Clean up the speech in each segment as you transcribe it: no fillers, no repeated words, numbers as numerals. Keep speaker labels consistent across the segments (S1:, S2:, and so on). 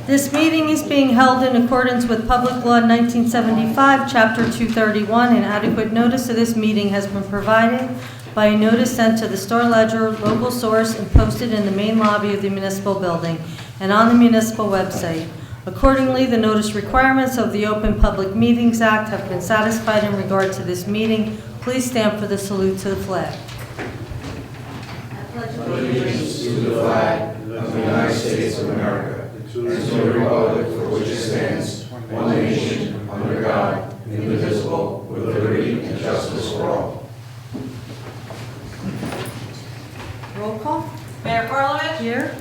S1: This meeting is being held in accordance with Public Law 1975, Chapter 231, and adequate notice of this meeting has been provided by a notice sent to the Star Ledger local source and posted in the main lobby of the municipal building and on the municipal website. Accordingly, the notice requirements of the Open Public Meetings Act have been satisfied in regard to this meeting. Please stand for the salute to the flag.
S2: Allegiance to the flag of the United States of America and to the republic for which it stands, one nation, under God, indivisible, with liberty and justice for all.
S1: Roll call.
S3: Mayor Karlovic.
S1: Here.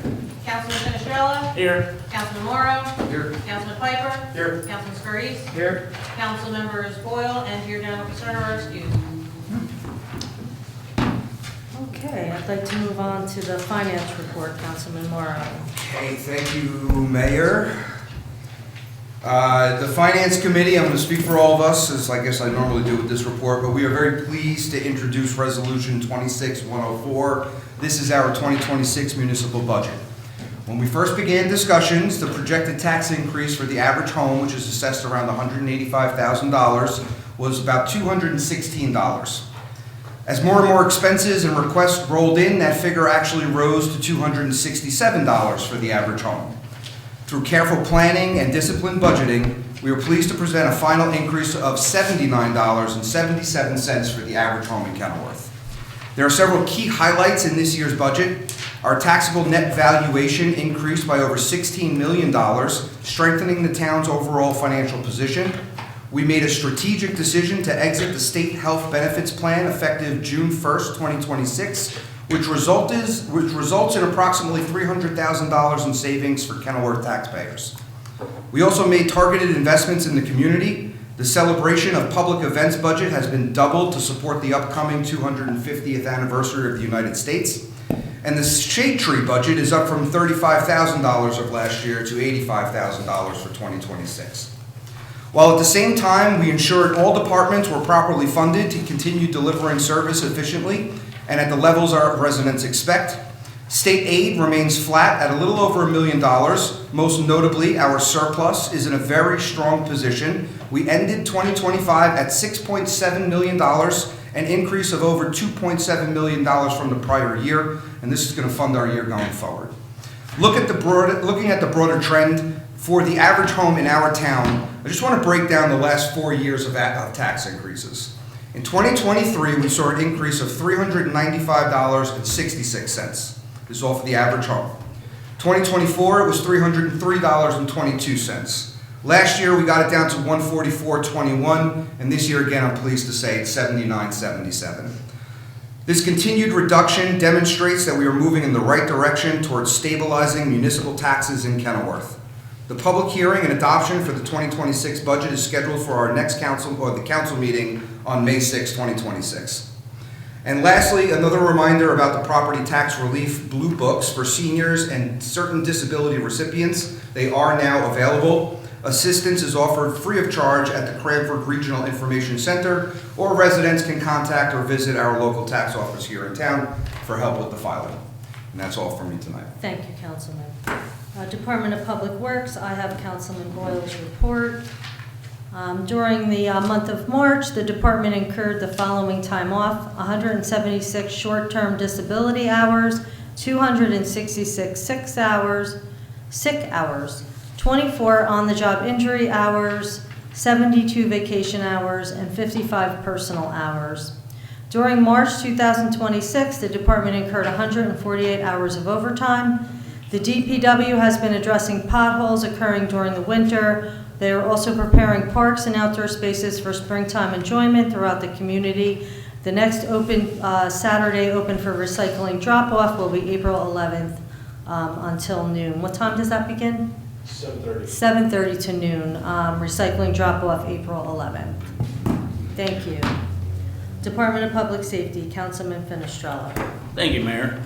S3: Councilman Finestrella.
S4: Here.
S3: Councilman Morrow.
S4: Here.
S3: Councilman Piper.
S4: Here.
S3: Councilman Scurries.
S4: Here.
S3: Council members Boyle and your general concern are excused.
S1: Okay, I'd like to move on to the finance report, Councilman Morrow.
S5: Okay, thank you, Mayor. The Finance Committee, I'm going to speak for all of us, as I guess I normally do with this report, but we are very pleased to introduce Resolution 26104. This is our 2026 municipal budget. When we first began discussions, the projected tax increase for the average home, which is assessed around $185,000, was about $216. As more and more expenses and requests rolled in, that figure actually rose to $267 for the average home. Through careful planning and disciplined budgeting, we are pleased to present a final increase of $79.77 for the average home in Kenilworth. There are several key highlights in this year's budget. Our taxable net valuation increased by over $16 million, strengthening the town's overall financial position. We made a strategic decision to exit the state health benefits plan effective June 1st, 2026, which results in approximately $300,000 in savings for Kenilworth taxpayers. We also made targeted investments in the community. The celebration of public events budget has been doubled to support the upcoming 250th anniversary of the United States. And the shade tree budget is up from $35,000 of last year to $85,000 for 2026. While at the same time, we ensured all departments were properly funded to continue delivering service efficiently and at the levels our residents expect. State aid remains flat at a little over $1 million. Most notably, our surplus is in a very strong position. We ended 2025 at $6.7 million, an increase of over $2.7 million from the prior year, and this is going to fund our year going forward. Looking at the broader trend for the average home in our town, I just want to break down the last 4 years of tax increases. In 2023, we saw an increase of $395.66. This is all for the average home. 2024, it was $303.22. Last year, we got it down to $144.21, and this year, again, I'm pleased to say it's $79.77. This continued reduction demonstrates that we are moving in the right direction towards stabilizing municipal taxes in Kenilworth. The public hearing and adoption for the 2026 budget is scheduled for our next council meeting on May 6, 2026. And lastly, another reminder about the property tax relief blue books for seniors and certain disability recipients. They are now available. Assistance is offered free of charge at the Cranford Regional Information Center, or residents can contact or visit our local tax office here in town for help with the filing. And that's all from me tonight.
S1: Thank you, Councilman. Department of Public Works, I have Councilman Boyle's report. During the month of March, the department incurred the following time off: 176 short-term disability hours, 266 sick hours, 24 on-the-job injury hours, 72 vacation hours, and 55 personal hours. During March 2026, the department incurred 148 hours of overtime. The DPW has been addressing potholes occurring during the winter. They are also preparing parks and outdoor spaces for springtime enjoyment throughout the community. The next Saturday open for recycling drop-off will be April 11th until noon. What time does that begin?
S4: 7:30.
S1: 7:30 to noon. Recycling drop-off April 11th. Thank you. Department of Public Safety, Councilman Finestrella.
S4: Thank you, Mayor.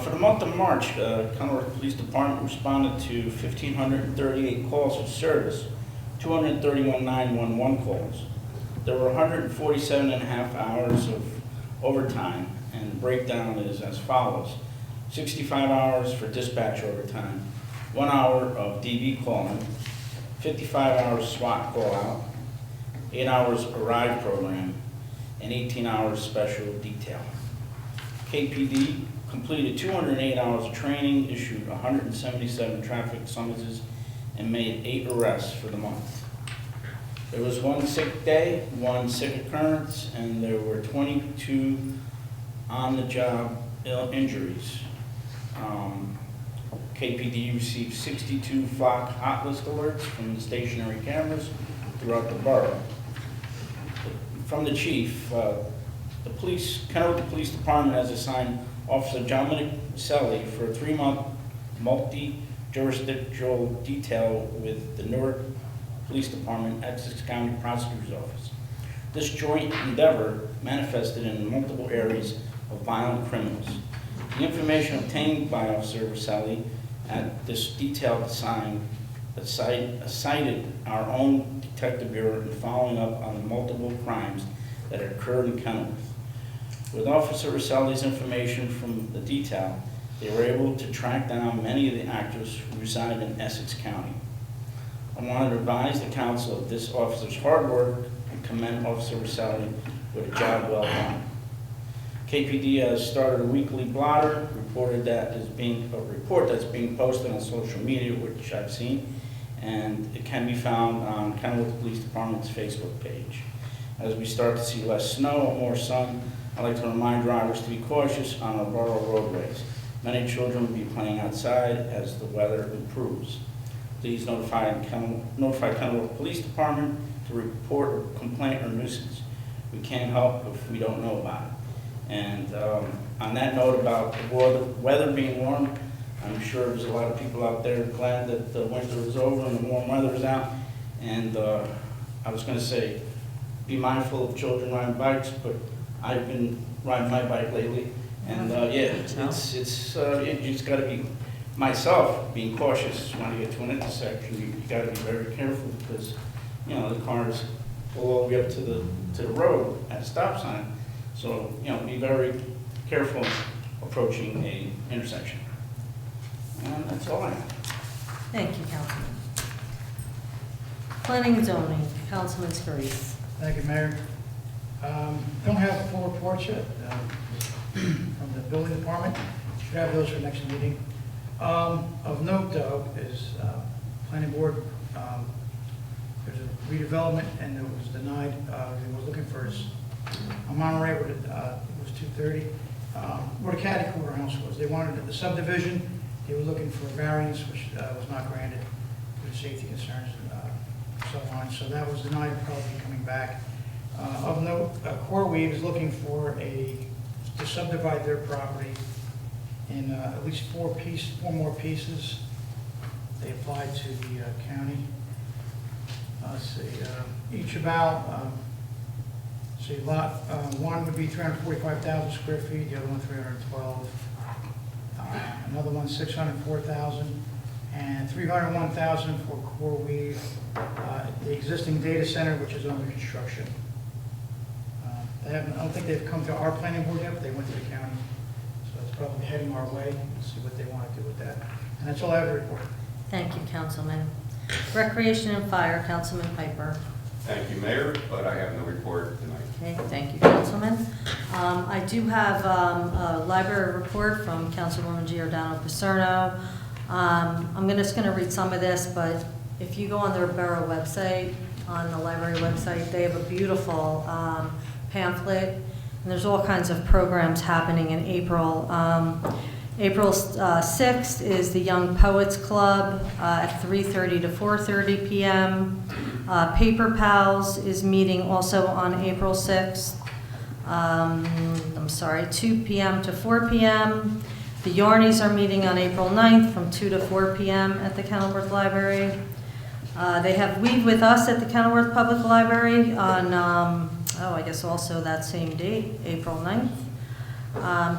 S4: For the month of March, Kenilworth Police Department responded to 1,538 calls for service, 231 911 calls. There were 147 and a half hours of overtime, and the breakdown is as follows: 65 hours for dispatch overtime, 1 hour of DB calling, 55 hours SWAT call-out, 8 hours Arrive program, and 18 hours special detail. KPD completed 208 hours of training, issued 177 traffic summonses, and made 8 arrests for the month. There was 1 sick day, 1 sick occurrence, and there were 22 on-the-job injuries. KPD received 62 flock hot list alerts from the stationary cameras throughout the borough. From the chief, Kennewick Police Department has assigned Officer Dominic Selly for a 3-month multi-jurisdictional detail with the Newark Police Department, Essex County Prosecutor's Office. This joint endeavor manifested in multiple areas of violent criminals. The information obtained by Officer Selly at this detailed assignment cited our own Detective Bureau in following up on the multiple crimes that occurred in Kennewick. With Officer Roselli's information from the detail, they were able to track down many of the actors who reside in Essex County. I want to advise the council of this officer's hard work and commend Officer Roselli with a job well done. KPD has started a weekly blotter, a report that's being posted on social media, which I've seen, and it can be found on Kennewick Police Department's Facebook page. As we start to see less snow or more sun, I'd like to remind drivers to be cautious on our borough roadways. Many children will be playing outside as the weather improves. Please notify Kennewick Police Department to report a complaint or nuisance. We can't help if we don't know about it. And on that note about the weather being warm, I'm sure there's a lot of people out there glad that the winter is over and the warm weather is out. And I was going to say, be mindful of children riding bikes, but I've been riding my bike lately, and yeah, you just got to be, myself, being cautious when you get to an intersection. You got to be very careful because, you know, the cars pull all the way up to the road at a stop sign. So, you know, be very careful approaching a intersection. And that's all I have.
S1: Thank you, Councilman. Planning and zoning, Councilman Scarice.
S6: Thank you, Mayor. Don't have a full report yet from the building department. Should have those for next meeting. Of note, though, is planning board, there's a redevelopment and it was denied. They were looking for a Monterey, it was 230, where the Caddy Courthouse was. They wanted the subdivision. They were looking for a variance, which was not granted due to safety concerns and so on. So that was denied, probably coming back. Of note, CoreWeave is looking for to subdivide their property in at least four more pieces. They applied to the county. Let's see, each about, lot one would be 345,000 square feet, the other one 312. Another one 604,000, and 301,000 for CoreWeave, the existing data center, which is under construction. I don't think they've come to our planning board yet, but they went to the county. So it's probably heading our way. We'll see what they want to do with that. And that's all I have to report.
S1: Thank you, Councilman. Recreation and Fire, Councilman Piper.
S2: Thank you, Mayor, but I have no report tonight.
S1: Okay, thank you, Councilman. I do have a library report from Councilwoman Giordano Paserno. I'm just going to read some of this, but if you go on their borough website, on the library website, they have a beautiful pamphlet, and there's all kinds of programs happening in April. April 6th is the Young Poets Club at 3:30 to 4:30 p.m. Paper Pals is meeting also on April 6th. 2 p.m. to 4 p.m. The Yarnies are meeting on April 9th from 2 to 4 p.m. at the Kenilworth Library. They have Weave With Us at the Kenilworth Public Library on, I guess also that same date, April 9th,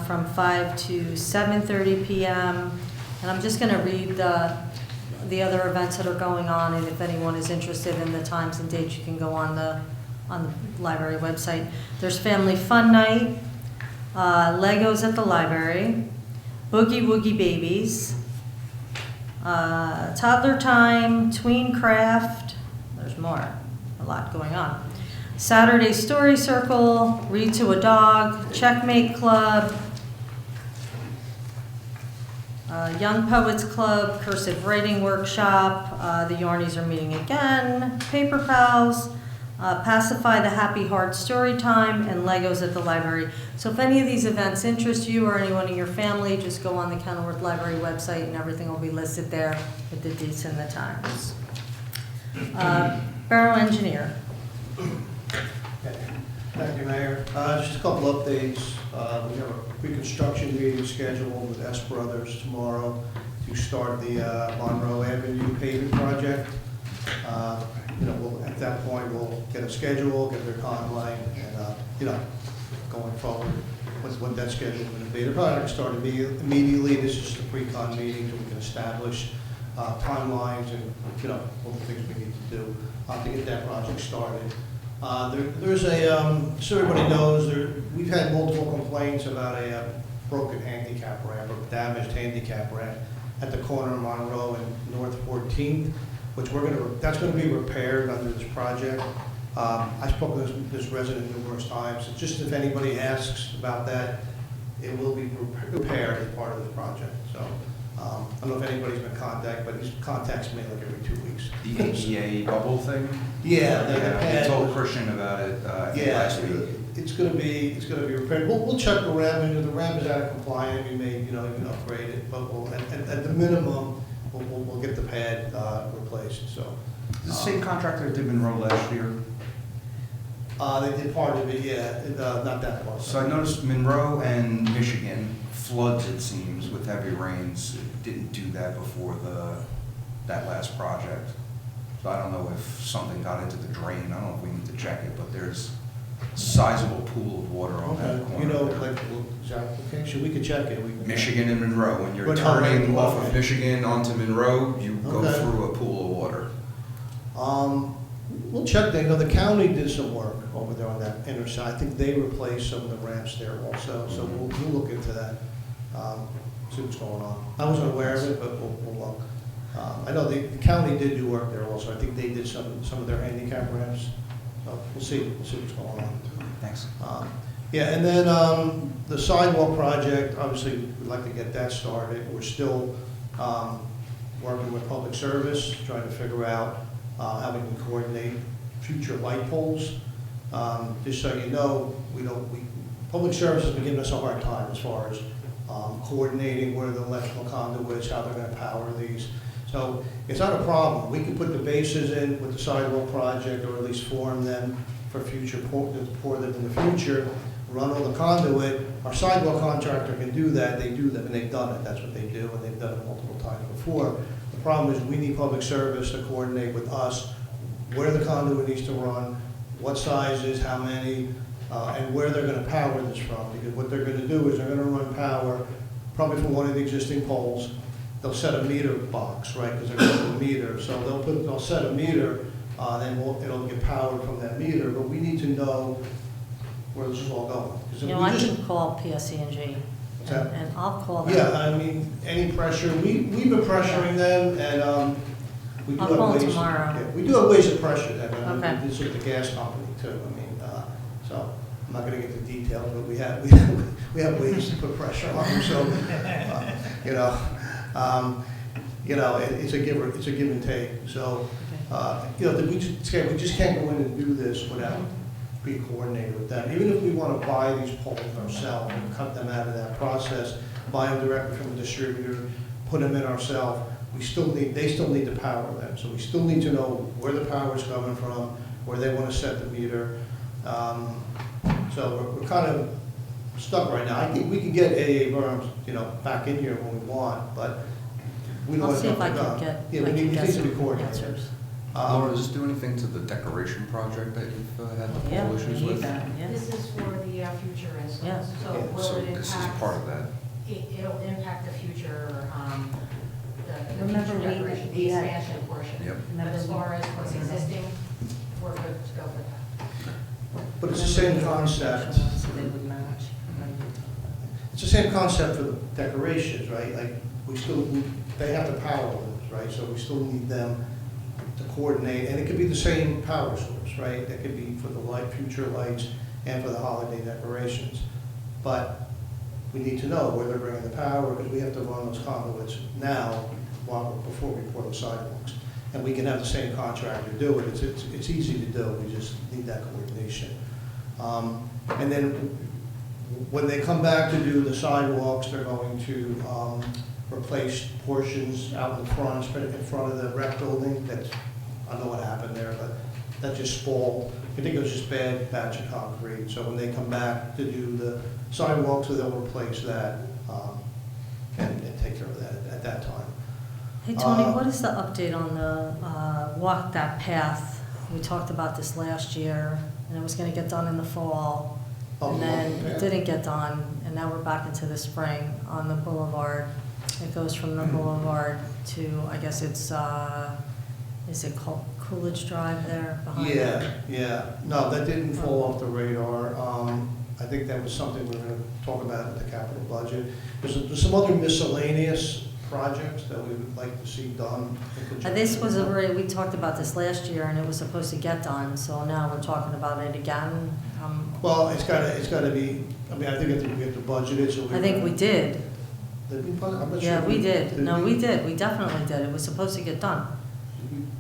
S1: from 5 to 7:30 p.m. And I'm just going to read the other events that are going on, and if anyone is interested in the times and dates, you can go on the library website. There's Family Fun Night, Legos at the library, Boogie Woogie Babies, Toddler time, tween craft, there's more, a lot going on. Saturday story circle, read to a dog, checkmate club, Young Poets Club, cursive writing workshop, the Yarnies are meeting again, Paper Pals, Pacify the Happy Heart story time, and Legos at the library. So if any of these events interest you or anyone in your family, just go on the Kenilworth Library website and everything will be listed there with the dates and the times. Borough Engineer.
S7: Thank you, Mayor. Just a couple updates. We have a pre-construction meeting scheduled with S Brothers tomorrow to start the Monroe Avenue paving project. At that point, we'll get a schedule, get their timeline, and, going forward with what that schedule is going to be. The project started immediately. This is just a pre-con meeting so we can establish timelines and, all the things we need to do to get that project started. There's so everybody knows, we've had multiple complaints about a broken handicap ramp or damaged handicap ramp at the corner of Monroe and North 14th, which that's going to be repaired under this project. I spoke with this resident numerous times. It's just if anybody asks about that, it will be repaired as part of this project. So I don't know if anybody's been contacted, but he contacts me like every 2 weeks.
S5: The ADA bubble thing?
S7: Yeah,
S5: I told Christian about it, I think last week.
S7: It's gonna be repaired. We'll check the ramp, and if the ramp is out of compliance, we may, even upgrade it, but at the minimum, we'll get the pad, replaced, so.
S5: Is the same contractor that did Monroe last year?
S7: They did part of it, yeah, not that part.
S5: So I noticed Monroe and Michigan floods, it seems, with heavy rains, didn't do that before that last project. So I don't know if something got into the drain. I don't know if we need to check it, but there's a sizable pool of water on that corner.
S7: We could check it.
S5: Michigan and Monroe, when you're
S7: But-
S5: turning off
S7: okay.
S5: of Michigan onto Monroe, you go
S7: Okay.
S5: through a pool of water.
S7: We'll check that. The county did some work over there on that inner side. I think they replaced some of the ramps there also, so we'll look into that, see what's going on. I wasn't aware of it, but we'll look. I know the county did do work there also. I think they did some of their handicap ramps. So we'll see what's going on.
S5: Thanks.
S7: Yeah, and then the sidewalk project, obviously, we'd like to get that started. We're still working with public service, trying to figure out how we can coordinate future light poles. Just so you know, public service has been giving us a hard time as far as coordinating where the electrical conduits, how they're going to power these. So it's not a problem. We can put the bases in with the sidewalk project, or at least form them for future, pour them in the future, run all the conduit. Our sidewalk contractor can do that. They do them, and they've done it. That's what they do, and they've done it multiple times before. The problem is we need public service to coordinate with us where the conduit needs to run, what sizes, how many, and where they're going to power this from. Because what they're going to do is they're going to run power probably from one of the existing poles. They'll set a meter box, right, because they're going to put a meter. So they'll set a meter, then it'll get powered from that meter. But we need to know where this is all going. 'Cause if we
S1: I
S7: just-
S1: can call PSE&G,
S7: What's that?
S1: and I'll call them.
S7: Yeah, I mean, any pressure, we've been pressuring them, and we do
S1: I'll
S7: have
S1: call them
S7: ways.
S1: tomorrow.
S7: Yeah, we do have ways to pressure them, and
S1: Okay.
S7: we do this with the gas company too. I mean, so I'm not going to get into details, but we have ways to put pressure on them. So, it's a give and take. So, we just can't go in and do this without being coordinated with them. Even if we want to buy these poles ourselves and cut them out of that process, buy them directly from the distributor, put them in ourselves, they still need to power them. So we still need to know where the power is coming from, where they want to set the meter. So we're kind of stuck right now. I think we can get AA berms, back in here when we want, but we don't
S1: I'll
S7: have
S1: see if
S7: enough
S1: I
S7: to
S1: can
S7: go.
S1: get,
S7: Yeah,
S1: I
S7: we
S1: can
S7: need
S1: get
S7: to be
S1: some
S7: coordinated.
S1: answers.
S5: Laura, does this do anything to the decoration project that you've had the
S1: Yeah,
S5: pole
S1: we
S5: issues
S1: need
S5: with?
S1: that, yes.
S8: This is for the future as
S1: Yes.
S8: So
S7: Yeah,
S8: will
S5: So
S8: it
S5: this is
S8: impact?
S5: part of that.
S8: It'll impact the future, the
S1: Remember
S8: future
S1: we-
S8: decoration,
S1: we
S8: the
S1: had-
S8: expansion portion.
S5: Yep.
S8: But as far as what's existing, we're good to go for that.
S7: But it's the same concept.
S1: So they would match.
S7: It's the same concept for the decorations, right? Like, they have to power those, right? So we still need them to coordinate, and it could be the same power source, right? That could be for the future lights and for the holiday decorations. But we need to know where they're bringing the power, because we have to run those conduits now before we pour the sidewalks. And we can have the same contractor do it. It's easy to do. We just need that coordination. And then when they come back to do the sidewalks, they're going to replace portions out in front of the rec building. I don't know what happened there, but that just fall. I think it was just bad batch of concrete. So when they come back to do the sidewalks, they'll replace that and take care of that at that time.
S1: Hey, Tony, what is the update on the walk that path? We talked about this last year, and it was gonna get done in the fall.
S7: Oh,
S1: And then
S7: okay.
S1: it didn't get done, and now we're back into the spring on the boulevard. It goes from the boulevard to, I guess it's, is it called Coolidge Drive there behind it?
S7: Yeah. No, that didn't fall off the radar. I think that was something we were going to talk about at the capital budget. There's some other miscellaneous projects that we would like to see done.
S1: This was already, we talked about this last year, and it was supposed to get done, so now we're talking about it again.
S7: Well, it's gotta be, I mean, I think we have to budget it, so.
S1: I think we did.
S7: Did we budget? I'm not sure.
S1: Yeah, we did. No,
S7: we?
S1: we did. We definitely did. It was supposed to get done.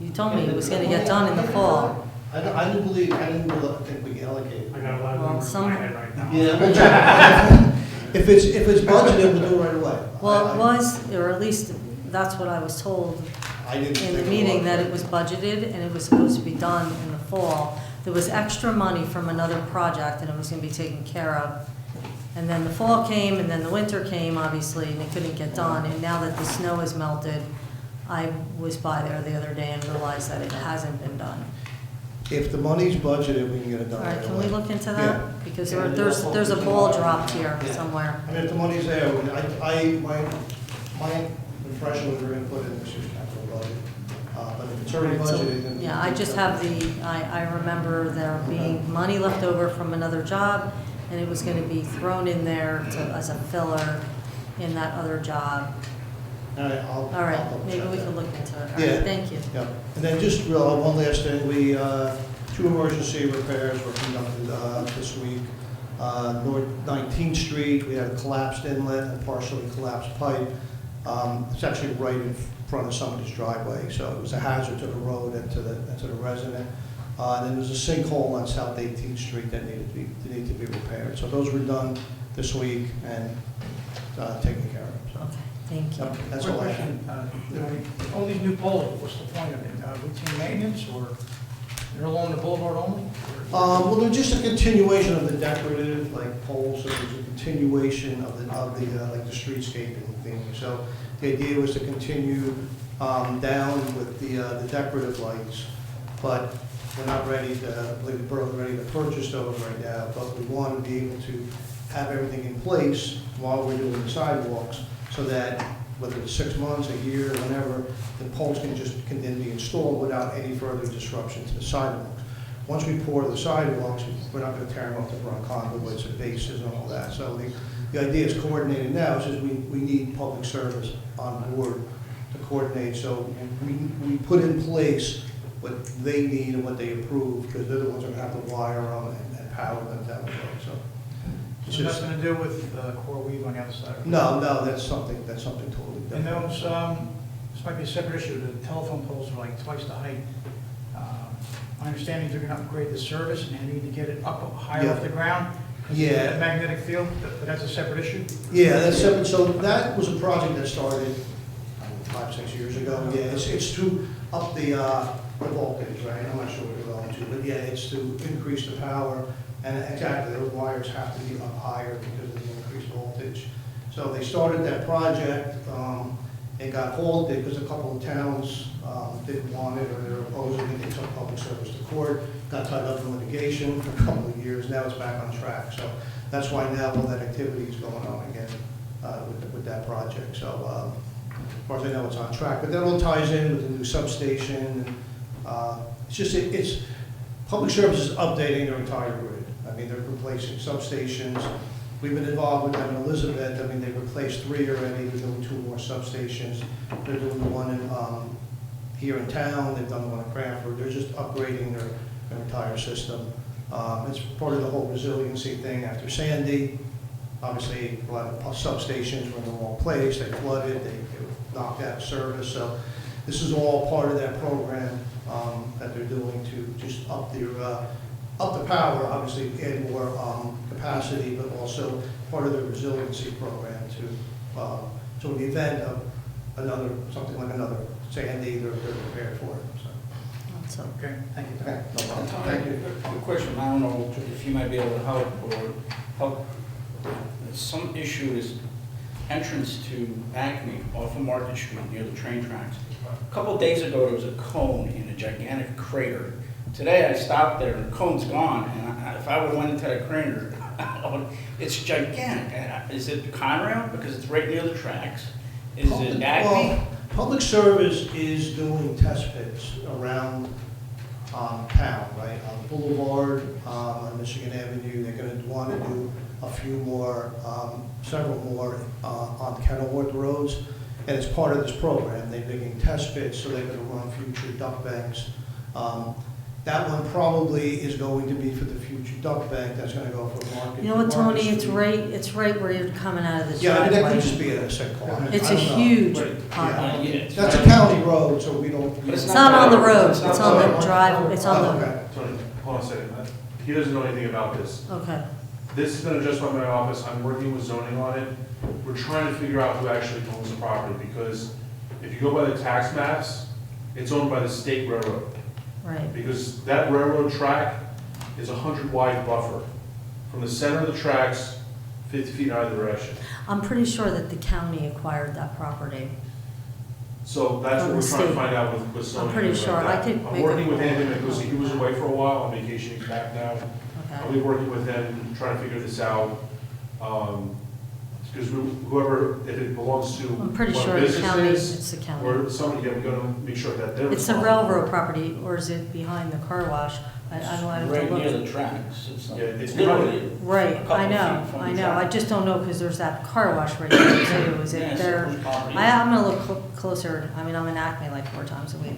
S1: You told me it was gonna get done in the fall.
S7: I didn't think we allocated.
S9: I got a lot of
S1: Well,
S9: numbers in my head right now.
S7: Yeah, we'll check. If it's budgeted, we'll do it right away.
S1: Well, it was, or at least that's what I was told
S7: I didn't
S1: in
S7: think
S1: the
S7: it
S1: meeting,
S7: was.
S1: that it was budgeted and it was supposed to be done in the fall. There was extra money from another project and it was gonna be taken care of. And then the fall came and then the winter came, obviously, and it couldn't get done. And now that the snow has melted, I was by there the other day and realized that it hasn't been done.
S7: If the money's budgeted, we can get it done
S1: All
S7: right
S1: right,
S7: away.
S1: can we look into
S7: Yeah.
S1: that? Because
S7: Yeah.
S1: there's a ball dropped here
S7: Yeah.
S1: somewhere.
S7: I mean, if the money's there, my impression was we're gonna put it in this year's capital budget. But if it's already
S1: All right, so,
S7: budgeted, then.
S1: yeah, I just have I remember there being money left over from another job, and it was gonna be thrown in there as a filler in that other job.
S7: All right,
S1: All
S7: I'll
S1: right,
S7: double
S1: maybe
S7: check
S1: we
S7: that.
S1: can look into it. All
S7: Yeah.
S1: right, thank you.
S7: Yeah, and then just one last thing, we, 2 emergency repairs were conducted this week. North 19th Street, we had a collapsed inlet and partially collapsed pipe. It's actually right in front of somebody's driveway, so it was a hazard to the road and to the resident. And then there's a sinkhole on South 18th Street that needed to be repaired. So those were done this week and taken care of. So
S1: Okay, thank you.
S7: yep, that's
S6: Quick
S7: all I have.
S6: question, all these new poles, what's the point of it? Routine maintenance, or they're along the boulevard only?
S7: Well, they're just a continuation of the decorative, like poles, so there's a continuation of the streetscaping thing. So the idea was to continue down with the decorative lights, but we're not ready to, we're ready to purchase those right now, but we want to be able to have everything in place while we're doing the sidewalks, so that whether it's 6 months, a year, whenever, the poles can then be installed without any further disruption to the sidewalks. Once we pour the sidewalks, we're not going to tear them up to run conduits and bases and all that. So the idea is coordinated now, it's just we need public service on board to coordinate. So we put in place what they need and what they approve, because they're the ones that have to wire them and power them down the road. So it's
S6: So
S7: just,
S6: nothing to do with Core Weave on the other side?
S7: no, that's something totally
S6: And
S7: different.
S6: those, this might be a separate issue, the telephone poles are like twice the height. My understanding is they're gonna upgrade the service and they need to get it up higher
S7: Yeah.
S6: off the ground. 'Cause of the
S7: Yeah.
S6: magnetic field, but that's a separate issue?
S7: Yeah, that's separate. So that was a project that started 5, 6 years ago. Yeah, it's to up the voltage, right? I'm not sure what you're going to, but yeah, it's to increase the power. And exactly, those wires have to be up higher because of the increased voltage. So they started that project, it got halted because a couple of towns didn't want it, or they were opposing it. They took public service to court, got tied up in litigation for a couple of years. Now it's back on track. So that's why now all that activity is going on again with that project. So as far as I know, it's on track. But that all ties in with the new substation. And, public service is updating their entire grid. I mean, they're replacing substations, We've been involved with them in Elizabeth. I mean, they replaced 3 already. They're doing 2 more substations. They're doing the one in, here in town. They've done the one in Cranford. They're just upgrading their entire system. It's part of the whole resiliency thing after Sandy. Obviously, a lot of substations were in the wrong place. They flooded. They knocked out of service. So this is all part of that program that they're doing to just up the power, obviously add more capacity, but also part of the resiliency program to, so in the event of something like another Sandy, they're prepared for it. So.
S1: That's all.
S6: Okay, thank you.
S7: Okay, no problem. Thank you.
S4: Quick question, I don't know if you might be able to help. Some issue is entrance to Acme off of Market Street near the train tracks. A couple of days ago, there was a cone in a gigantic crater. Today, I stopped there, and the cone's gone, and if I would have went into that crater, it's gigantic. Is it Conrail, because it's right near the tracks? Is it Acme?
S7: Well, Public Service is doing test pits around town, right? On Boulevard, on Michigan Avenue. They're going to want to do a few more, several more on Kenilworth roads. And it's part of this program. They're digging test pits, so they're going to run future duck banks. That one probably is going to be for the future duck bank. That's going to go for Market.
S1: You know what, Tony,
S7: Market
S1: it's
S7: Street.
S1: right where you're coming out of the
S7: Yeah, I mean, that
S1: driveway.
S7: could just be a sick call.
S1: It's
S7: I
S1: a
S7: don't know.
S1: huge
S7: Right,
S1: pothole.
S7: yeah.
S4: Yeah.
S7: That's a county road, so we don't.
S4: But
S1: It's not on the road,
S4: It's not
S1: it's on the
S7: on-
S1: drive, it's on
S7: Oh,
S1: the,
S7: okay.
S2: Tony, hold on a second. He doesn't know anything about this.
S1: okay.
S2: This has been addressed by my office. I'm working with zoning on it. We're trying to figure out who actually owns the property, because if you go by the tax maps, it's owned by the state railroad.
S1: Right.
S2: Because that railroad track is a 100 wide buffer. From the center of the tracks, 50 feet in either direction.
S1: I'm pretty sure that the county acquired that property.
S2: So that's
S1: From
S2: what
S1: the
S2: we're trying to
S1: state.
S2: find out with zoning.
S1: I'm pretty
S2: like
S1: sure.
S2: that.
S1: I could
S2: I'm
S1: make
S2: working
S1: a
S2: with
S1: call.
S2: him because he was away for a while on vacation. He's back now. I'll
S1: Okay.
S2: be working with him, trying to figure this out. Because whoever, if it belongs to
S1: I'm pretty
S2: what
S1: sure the
S2: business
S1: county,
S2: is,
S1: it's the county.
S2: or somebody, yeah, we're gonna make sure that they're.
S1: It's a
S2: responsible.
S1: railroad property, or is it behind the car wash? I don't know. I have to
S4: Right near
S1: look.
S4: the tracks. It's like
S2: Yeah, it's
S4: literally.
S1: Right,
S4: a couple
S1: I know,
S4: feet from
S1: I
S4: the
S1: know. I
S4: track.
S1: just don't know because there's that car wash right there too. Is
S4: Yeah,
S1: it
S4: so
S1: there?
S4: whose property is
S1: I'm gonna look closer. I mean, I'm in Acme like 4 times a week.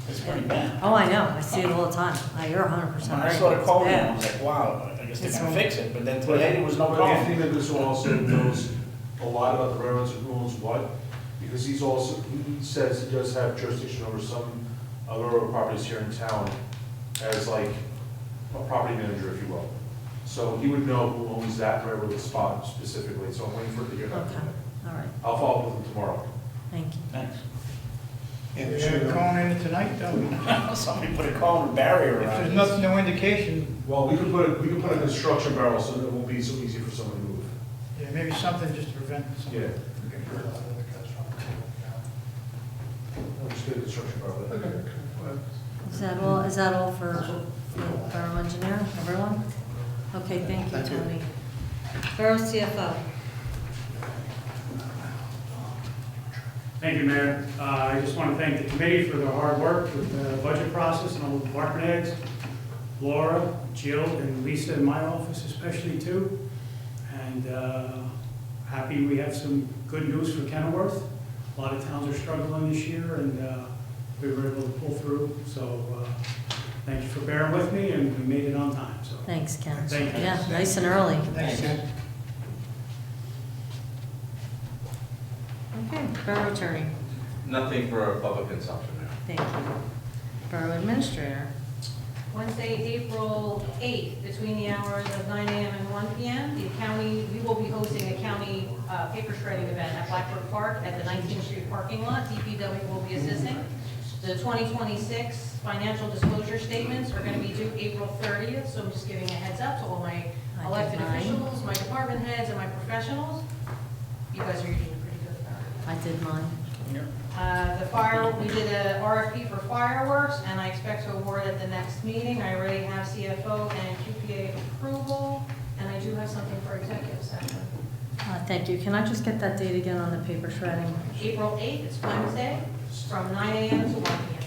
S4: It's pretty bad.
S1: Oh, I know. I see it all the time. You're 100%
S4: When
S1: right.
S4: I saw the
S1: It's
S4: code,
S1: bad.
S4: I was like, wow, I guess they're
S1: It's
S4: gonna
S1: all-
S4: fix it, but then today there was no
S2: But Anthony
S4: code.
S2: Mendoza also knows a lot about the railroads and who owns what, because he says he does have jurisdiction over some railroad properties here in town as like a property manager, if you will. So he would know who owns that railroad spot specifically, so I'm waiting for it to get back
S1: Okay,
S2: to me.
S1: all right.
S2: I'll follow up with him tomorrow.
S1: Thank you.
S4: Thanks.
S7: And
S6: We
S7: so,
S6: have a cone in it tonight, though.
S4: Somebody put a cone barrier
S6: If
S4: around
S6: there's
S4: it.
S6: no indication,
S2: Well, we could put a construction barrel so that it won't be so easy for someone to move.
S6: yeah, maybe something just to prevent something.
S2: Yeah. No, just get a construction barrel.
S1: Is that all for the borough engineer, everyone? Okay, thank you,
S7: Thank you.
S1: Tony. Borough CFO.
S9: Thank you, Mayor. I just want to thank the committee for their hard work with the budget process and all the department heads. Laura, Jill, and Lisa in my office especially too. And happy we have some good news for Kenilworth. A lot of towns are struggling this year and we were able to pull through. So thank you for bearing with me and we made it on time. So
S1: Thanks, Ken.
S9: Thank you.
S1: Yeah, nice and early.
S6: Thanks, Ken.
S1: Okay, borough attorney.
S10: Nothing for public consumption, Mayor.
S1: Thank you. Borough administrator.
S3: Wednesday, April 8th, between the hours of 9 a.m. and 1 p.m., we will be hosting a county paper shredding event at Blackbrook Park at the 19th Street parking lot. DPW will be assisting. The 2026 financial disclosure statements are going to be due April 30th, so I'm just giving a heads up to all my
S1: I did
S3: elected
S1: mine.
S3: officials, my department heads, and my professionals. You guys are usually pretty good about it.
S1: I did mine.
S3: We did a RFP for fireworks, and I expect to award at the next meeting. I already have CFO and QPA approval, and I do have something for executive session.
S1: Thank you. Can I just get that date again on the paper shredding?
S3: April 8th, it's Wednesday, from 9 a.m. to 1 p.m.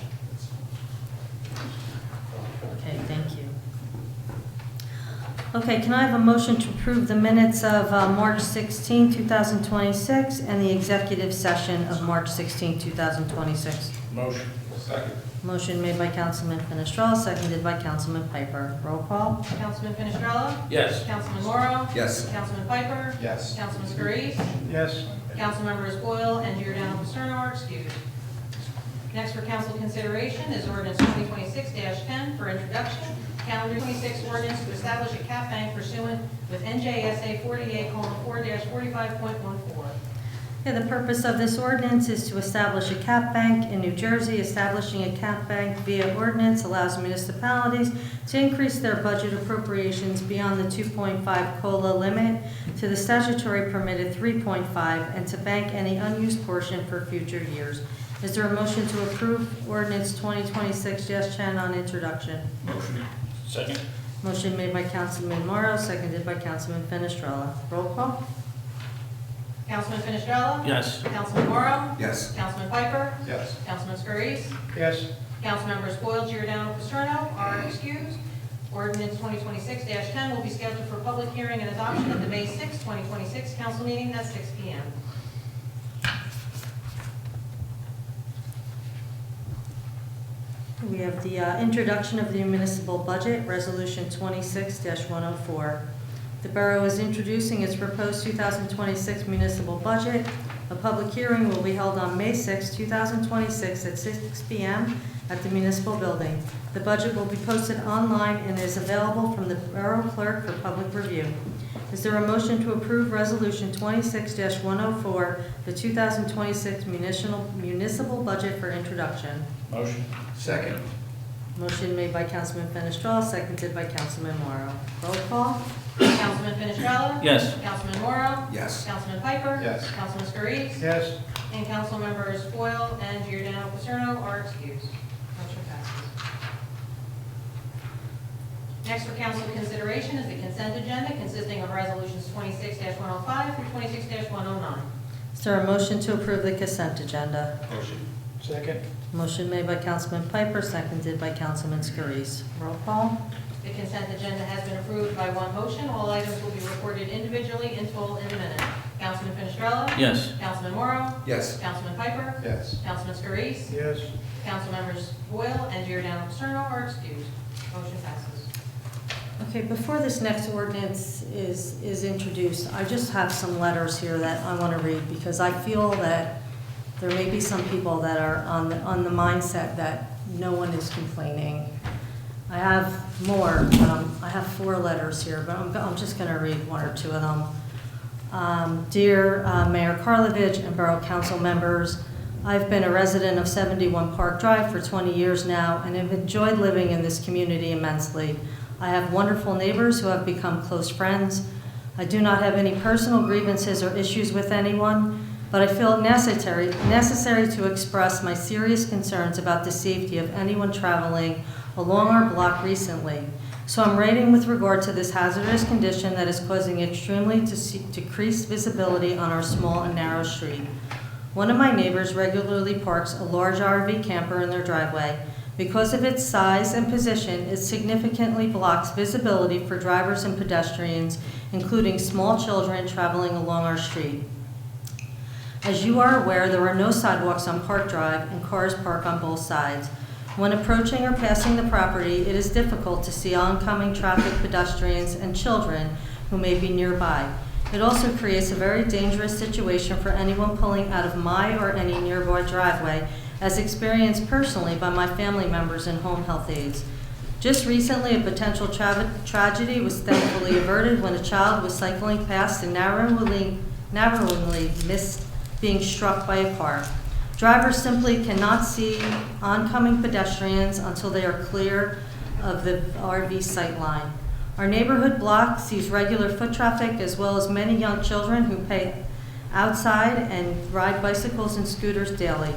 S1: Okay, thank you. Okay, can I have a motion to approve the minutes of March 16, 2026, and the executive session of March 16, 2026?
S4: Motion.
S10: Second.
S1: Motion made by Councilman Fenestrella, seconded by Councilman Piper. Roll call.
S3: Councilman Fenestrella?
S4: Yes.
S3: Councilman Morrow?
S5: Yes.
S3: Councilman Piper?
S2: Yes.
S3: Councilman Scurries?
S6: Yes.
S3: Councilmembers Boyle and Giordano Paterno are excused. Next for council consideration is ordinance 2026-10 for introduction. Calendar 26 ordinance to establish a cap bank pursuant with NJSA 48:4-45.14.
S1: Okay, the purpose of this ordinance is to establish a cap bank in New Jersey. Establishing a cap bank via ordinance allows municipalities to increase their budget appropriations beyond the 2.5 COLA limit to the statutory permitted 3.5 and to bank any unused portion for future years. Is there a motion to approve ordinance 2026-10 on introduction?
S4: Motion. Second.
S1: Motion made by Councilman Morrow, seconded by Councilman Fenestrella. Roll call.
S3: Councilman Fenestrella?
S4: Yes.
S3: Councilman Morrow?
S5: Yes.
S3: Councilman Piper?
S2: Yes.
S3: Councilman Scurries?
S6: Yes.
S3: Councilmembers Boyle, Giordano, Paterno are excused. Ordinance 2026-10 will be scheduled for public hearing and adoption at the May 6, 2026 council meeting at 6 p.m.
S1: We have the introduction of the municipal budget, Resolution 26-104. The borough is introducing its proposed 2026 municipal budget. A public hearing will be held on May 6, 2026 at 6 p.m. at the municipal building. The budget will be posted online and is available from the borough clerk for public review. Is there a motion to approve Resolution 26-104, the 2026 municipal budget for introduction?
S4: Motion.
S2: Second.
S1: Motion made by Councilman Fenestrella, seconded by Councilman Morrow. Roll call.
S3: Councilman Fenestrella?
S4: Yes.
S3: Councilman Morrow?
S5: Yes.
S3: Councilman Piper?
S2: Yes.
S3: Councilman Scurries?
S6: Yes.
S3: And Councilmembers Boyle and Giordano Paterno are excused. Motion passes. Next for council consideration is the consent agenda consisting of resolutions 26-105 through 26-109.
S1: Is there a motion to approve the consent agenda?
S2: Motion.
S6: Second.
S1: Motion made by Councilman Piper, seconded by Councilman Scurries. Roll call.
S3: The consent agenda has been approved by one motion. All items will be recorded individually in full in the minute. Councilman Fenestrella?
S4: Yes.
S3: Councilman Morrow?
S5: Yes.
S3: Councilman Piper?
S2: Yes.
S3: Councilman Scurries?
S6: Yes.
S3: Councilmembers Boyle and Giordano Paterno are excused. Motion passes.
S1: Okay, before this next ordinance is introduced, I just have some letters here that I want to read because I feel that there may be some people that are on the mindset that no one is complaining. I have more, I have 4 letters here, but I'm just going to read 1 or 2 of them. Dear Mayor Karlovich and Borough Council members, I've been a resident of 71 Park Drive for 20 years now and have enjoyed living in this community immensely. I have wonderful neighbors who have become close friends. I do not have any personal grievances or issues with anyone, but I feel it necessary to express my serious concerns about the safety of anyone traveling along our block recently. So I'm writing with regard to this hazardous condition that is causing extremely decreased visibility on our small and narrow street. One of my neighbors regularly parks a large RV camper in their driveway. Because of its size and position, it significantly blocks visibility for drivers and pedestrians, including small children traveling along our street. As you are aware, there are no sidewalks on Park Drive and cars park on both sides. When approaching or passing the property, it is difficult to see oncoming traffic, pedestrians, and children who may be nearby. It also creates a very dangerous situation for anyone pulling out of my or any nearby driveway, as experienced personally by my family members and home health aides. Just recently, a potential tragedy was thankfully averted when a child was cycling past and narrowly missed being struck by a car. Drivers simply cannot see oncoming pedestrians until they are clear of the RV sight line. Our neighborhood block sees regular foot traffic as well as many young children who play outside and ride bicycles and scooters daily.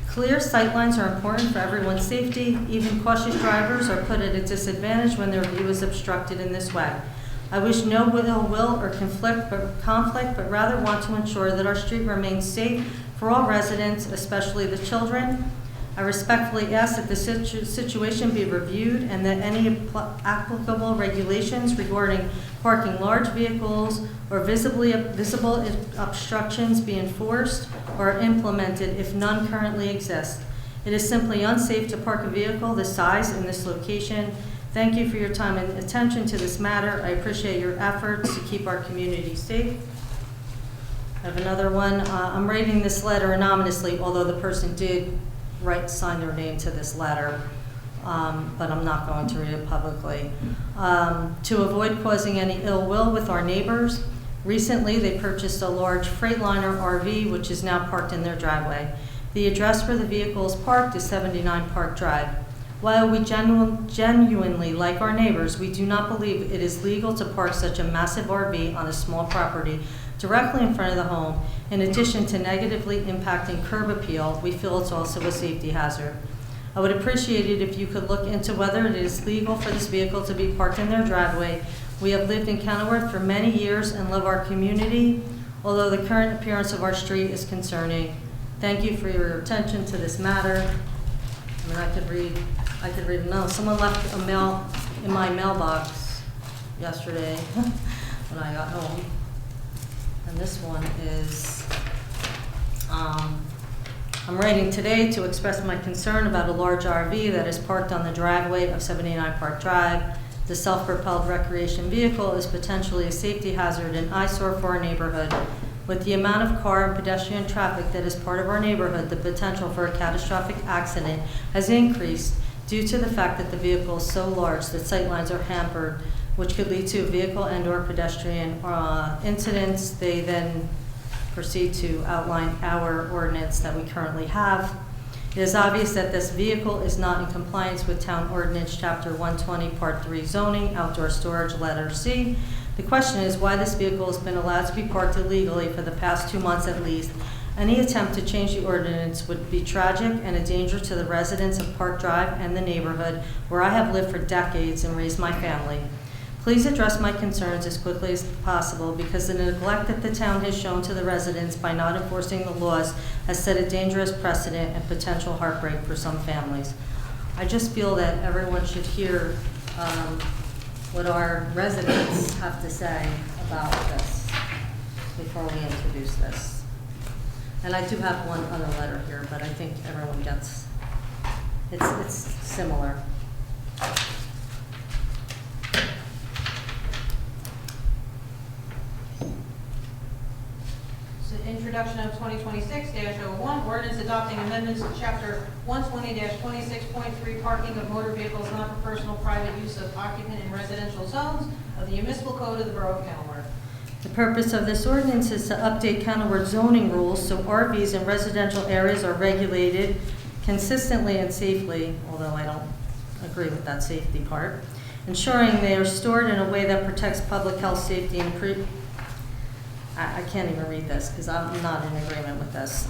S1: Clear sightlines are important for everyone's safety. Even cautious drivers are put at a disadvantage when their view is obstructed in this way. I wish no ill will or conflict, but rather want to ensure that our street remains safe for all residents, especially the children. I respectfully ask that the situation be reviewed and that any applicable regulations regarding parking large vehicles or visible obstructions be enforced or implemented if none currently exist. It is simply unsafe to park a vehicle this size in this location. Thank you for your time and attention to this matter. I appreciate your efforts to keep our community safe. I have another one. I'm writing this letter anonymously, although the person did sign their name to this letter, but I'm not going to read it publicly. To avoid causing any ill will with our neighbors, recently they purchased a large Freightliner RV, which is now parked in their driveway. The address where the vehicle is parked is 79 Park Drive. While we genuinely like our neighbors, we do not believe it is legal to park such a massive RV on a small property directly in front of the home. In addition to negatively impacting curb appeal, we feel it's also a safety hazard. I would appreciate it if you could look into whether it is legal for this vehicle to be parked in their driveway. We have lived in Kenilworth for many years and love our community, although the current appearance of our street is concerning. Thank you for your attention to this matter. I mean, I could read no. Someone left a mail in my mailbox yesterday when I got home. And this one is, I'm writing today to express my concern about a large RV that is parked on the driveway of 79 Park Drive. The self-propelled recreation vehicle is potentially a safety hazard and eyesore for our neighborhood. With the amount of car and pedestrian traffic that is part of our neighborhood, the potential for a catastrophic accident has increased due to the fact that the vehicle is so large that sightlines are hampered, which could lead to vehicle and/or pedestrian incidents. They then proceed to outline our ordinance that we currently have. It is obvious that this vehicle is not in compliance with Town Ordinance Chapter 120, Part 3 zoning, outdoor storage, letter C. The question is why this vehicle has been allowed to be parked illegally for the past 2 months at least. Any attempt to change the ordinance would be tragic and a danger to the residents of Park Drive and the neighborhood where I have lived for decades and raised my family. Please address my concerns as quickly as possible because the neglect that the town has shown to the residents by not enforcing the laws has set a dangerous precedent and potential heartbreak for some families. I just feel that everyone should hear what our residents have to say about this before we introduce this. And I do have one other letter here, but I think everyone gets, it's similar.
S3: Introduction of 2026-01, ordinance adopting amendments to Chapter 120-26.3, parking of motor vehicles not for personal private use of occupant in residential zones of the municipal code of the Borough of Kenilworth.
S1: The purpose of this ordinance is to update Kenilworth zoning rules so RVs in residential areas are regulated consistently and safely, although I don't agree with that safety part, ensuring they are stored in a way that protects public health, safety, and I can't even read this because I'm not in agreement with this.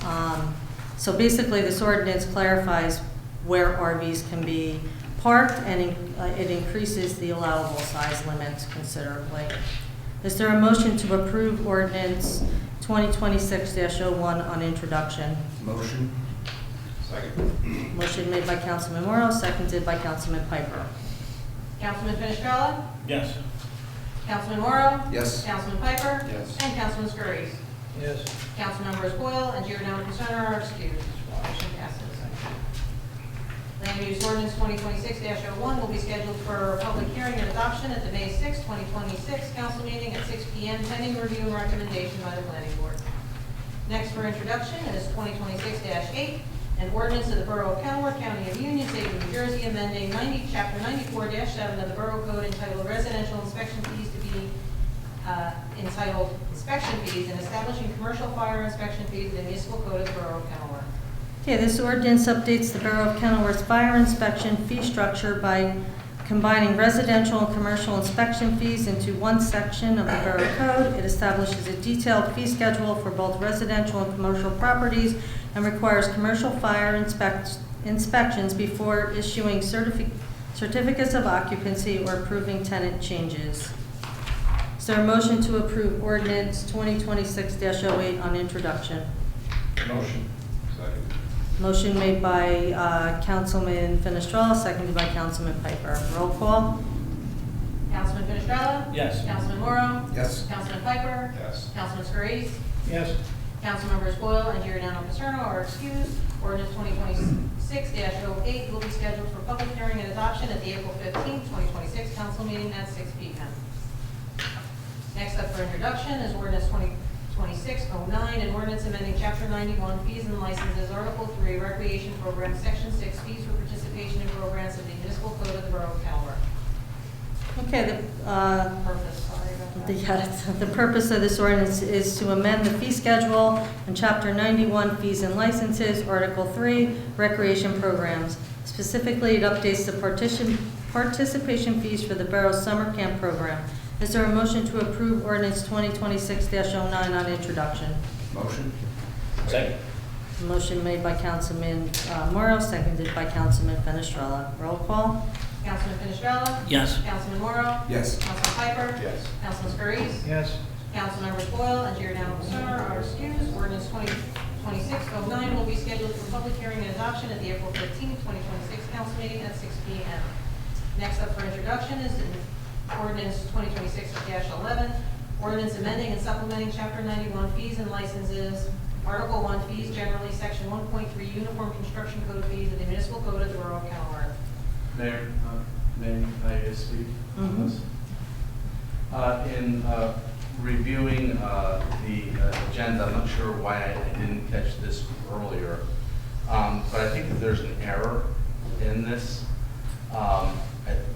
S1: So basically, this ordinance clarifies where RVs can be parked and it increases the allowable size limits considerably. Is there a motion to approve ordinance 2026-01 on introduction?
S5: Motion.
S2: Second.
S1: Motion made by Councilman Morrow, seconded by Councilman Piper.
S3: Councilman Finestrella?
S4: Yes.
S3: Councilman Morrow?
S5: Yes.
S3: Councilman Piper?
S2: Yes.
S3: And Councilman Scurries.
S6: Yes.
S3: Councilmembers Boyle and Giordano Center are excused. Motion passes. Land use ordinance 2026-01 will be scheduled for public hearing and adoption at the May 6, 2026 council meeting at 6 p.m. pending review and recommendation by the planning board. Next for introduction is 2026-8, an ordinance of the Borough of Kenilworth, County of Union, State of New Jersey, amending Chapter 94-7 of the Borough Code entitled Residential Inspection Fees to be entitled Inspection Fees and establishing commercial fire inspection fees in the municipal code of the Borough of Kenilworth.
S1: Okay, this ordinance updates the Borough of Kenilworth's fire inspection fee structure by combining residential and commercial inspection fees into one section of the Borough Code. It establishes a detailed fee schedule for both residential and commercial properties and requires commercial fire inspections before issuing certificates of occupancy or approving tenant changes. Is there a motion to approve ordinance 2026-08 on introduction?
S2: Motion. Second.
S1: Motion made by Councilman Fenestrella, seconded by Councilman Piper. Roll call?
S3: Councilman Fenestrella?
S4: Yes.
S3: Councilman Morrow?
S5: Yes.
S3: Councilman Piper?
S2: Yes.
S3: Councilman Scurries?
S6: Yes.
S3: Councilmembers Boyle and Giordano Paterno are excused. Ordinance 2026-08 will be scheduled for public hearing and adoption at the April 15, 2026 council meeting at 6 p.m. Next up for introduction is ordinance 2026-09, an ordinance amending Chapter 91, fees and licenses, Article 3, Recreation Program, Section 6, fees for participation in programs of the municipal code of the Borough of Kenilworth.
S1: Okay,
S3: Purpose, sorry about that.
S1: the purpose of this ordinance is to amend the fee schedule in Chapter 91, fees and licenses, Article 3, recreation programs. Specifically, it updates the participation fees for the borough's summer camp program. Is there a motion to approve ordinance 2026-09 on introduction?
S5: Motion?
S4: Second.
S1: Motion made by Councilman Morrow, seconded by Councilman Fenestrella. Roll call?
S3: Councilman Fenestrella?
S4: Yes.
S3: Councilman Morrow?
S5: Yes.
S3: Councilman Piper?
S2: Yes.
S3: Councilman Scurries?
S6: Yes.
S3: Councilmembers Boyle and Giordano Paterno are excused. Ordinance 2026-09 will be scheduled for public hearing and adoption at the April 15, 2026 council meeting at 6 p.m. Next up for introduction is ordinance 2026-11, ordinance amending and supplementing Chapter 91 fees and licenses, Article 1 fees generally, Section 1.3 Uniform Construction Code fees of the Municipal Code of the Borough of Kenilworth.
S10: Mayor, may I speak on this? In reviewing the agenda, I'm not sure why I didn't catch this earlier, but I think that there's an error in this.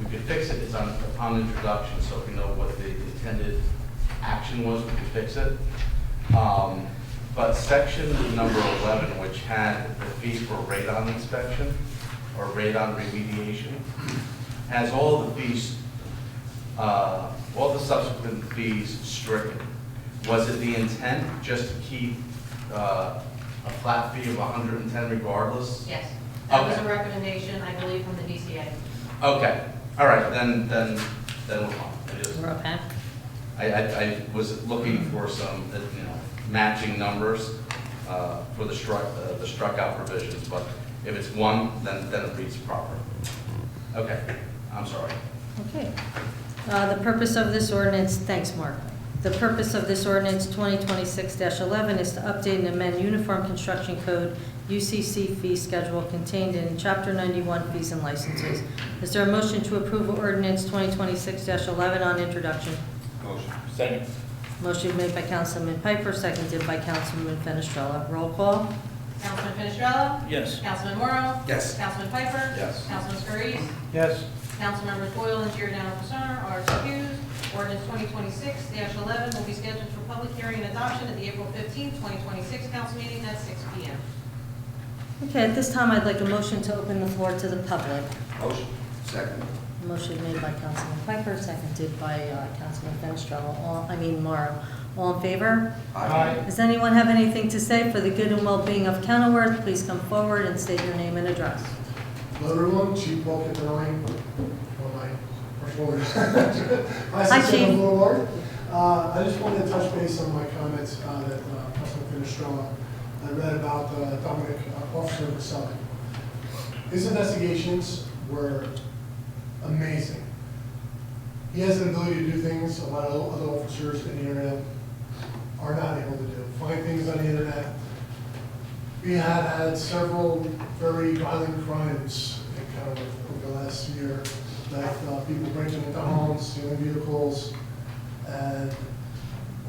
S10: We could fix it, it's upon introduction, so if we know what the intended action was, we could fix it. But section number 11, which had the fee for radon inspection or radon remediation, has all the fees, all the subsequent fees stricken. Was it the intent just to keep a flat fee of 110 regardless?
S3: Yes, that was
S10: Okay.
S3: a recommendation, I believe, from the DCA.
S10: Okay, all right, then we're fine.
S1: We're okay.
S10: I was looking for some, matching numbers for the struck out provisions, but if it's one, then it reads proper. Okay, I'm sorry.
S1: Okay. The purpose of this ordinance, thanks, Mark. The purpose of this ordinance 2026-11 is to update and amend Uniform Construction Code UCC fee schedule contained in Chapter 91 fees and licenses. Is there a motion to approve ordinance 2026-11 on introduction?
S2: Motion.
S4: Second.
S1: Motion made by Councilman Piper, seconded by Councilman Fenestrella. Roll call?
S3: Councilman Fenestrella?
S4: Yes.
S3: Councilman Morrow?
S5: Yes.
S3: Councilman Piper?
S2: Yes.
S3: Councilman Scurries?
S6: Yes.
S3: Councilmembers Boyle and Giordano Paterno are excused. Ordinance 2026-11 will be scheduled for public hearing and adoption at the April 15, 2026 council meeting at 6 p.m.
S1: Okay, at this time, I'd like a motion to open the floor to the public.
S5: Motion? Second.
S1: Motion made by Councilman Piper, seconded by Councilman Fenestrella. Morrow. All in favor?
S6: Aye.
S1: Does anyone have anything to say for the good and well-being of Kenilworth? Please come forward and state your name and address.
S11: Hello everyone, Chief Paul Capelli, on my orders.
S1: Hi, Chief.
S11: Boulevard. I just wanted to touch base on my comments that Councilman Fenestrella I read about Dominic, Officer Vasselli. His investigations were amazing. He has an ability to do things a lot of other officers in the area are not able to do. Find things on the internet. We have had several very violent crimes in Kenilworth over the last year, like people breaking into homes, stealing vehicles, and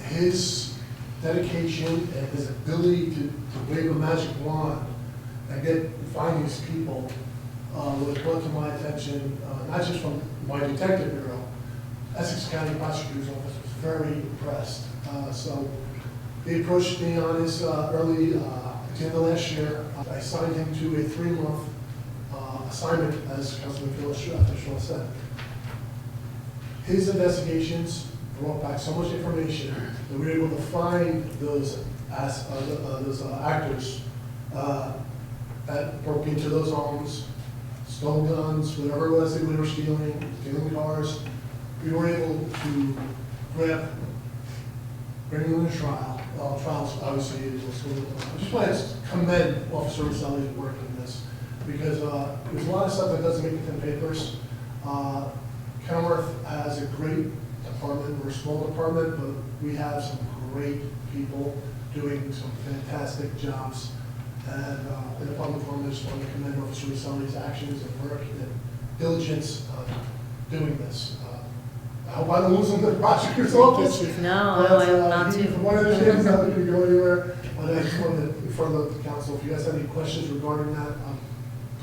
S11: his dedication and his ability to wave a magic wand and find these people was brought to my attention, not just from my detective bureau. Essex County Prosecutor's Office was very impressed. So they approached me on this early at the end of last year. I signed him to a 3-month assignment, as Councilman Fenestrella said. His investigations brought back so much information that we were able to find those actors that broke into those homes, stole guns, whatever it was that we were stealing cars. We were able to grab, bring them to trial, trials, obviously, is also, I just want to commend Officer Roselli's work in this, because there's a lot of stuff that doesn't make it in the papers. Kenilworth has a great department. We're a small department, but we have some great people doing some fantastic jobs. And in the public forum, I just want to commend Officer Roselli's actions and work and diligence doing this. I hope I don't lose him to the prosecutor's office.
S1: No,
S11: But,
S1: I hope not to.
S11: From one of those days, not going to go anywhere. But I just wanted to inform the council, if you guys have any questions regarding that,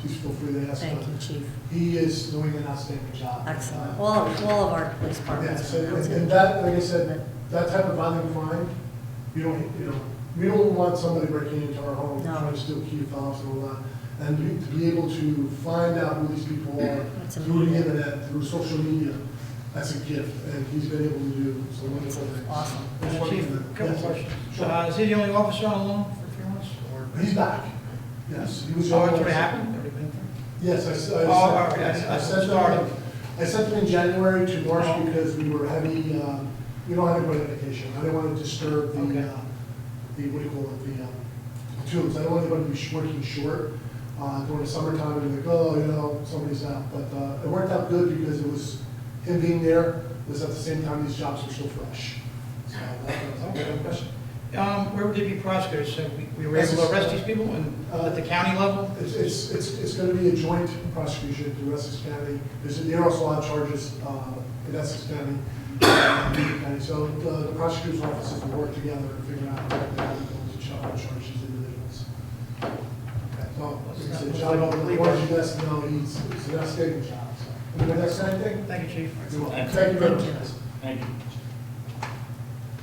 S11: please feel free to ask.
S1: Thank you, Chief.
S11: He is doing an outstanding job.
S1: Excellent. All of our police departments.
S11: Yes,
S1: are
S11: and
S1: outstanding.
S11: that, like I said, that type of violent crime, we don't want somebody breaking into our home,
S1: No.
S11: trying to steal key fobs and all that. And to be able to find out who these people are
S1: That's
S11: through the
S1: amazing.
S11: internet, through social media, that's a gift, and he's been able to do some wonderful things.
S1: Awesome.
S11: I just wanted
S6: Chief,
S11: to-
S6: a couple
S11: yes,
S6: questions.
S11: Sure.
S6: Is he the only officer on loan for 3 months? Or
S11: He's back, yes. He was.
S6: Oh, that's what happened? Already been through?
S11: Yes,
S6: Oh, all right,
S11: I
S6: I
S11: sent
S6: started.
S11: them, I sent them in January to March because we were heavy, we don't have anybody on vacation. I didn't want to disturb the,
S6: Okay.
S11: what do you call it, the tools. I don't want anybody to be working short during the summertime and like, oh, somebody's out. But it worked out good because it was, him being there was at the same time these jobs were still fresh. So that was a question.
S6: Where would they be prosecuted? So we were able to arrest these people and at the county level?
S11: It's going to be a joint prosecution through Essex County. There also have charges in Essex County. And so the prosecutor's offices will work together and figure out what they're going to charge these individuals. So, like I said, John, yes, no, he's an outstanding job. So, anybody else got anything?
S6: Thank you, Chief.
S11: You're welcome. Thank you very much.
S1: Thank you.
S4: Thank you.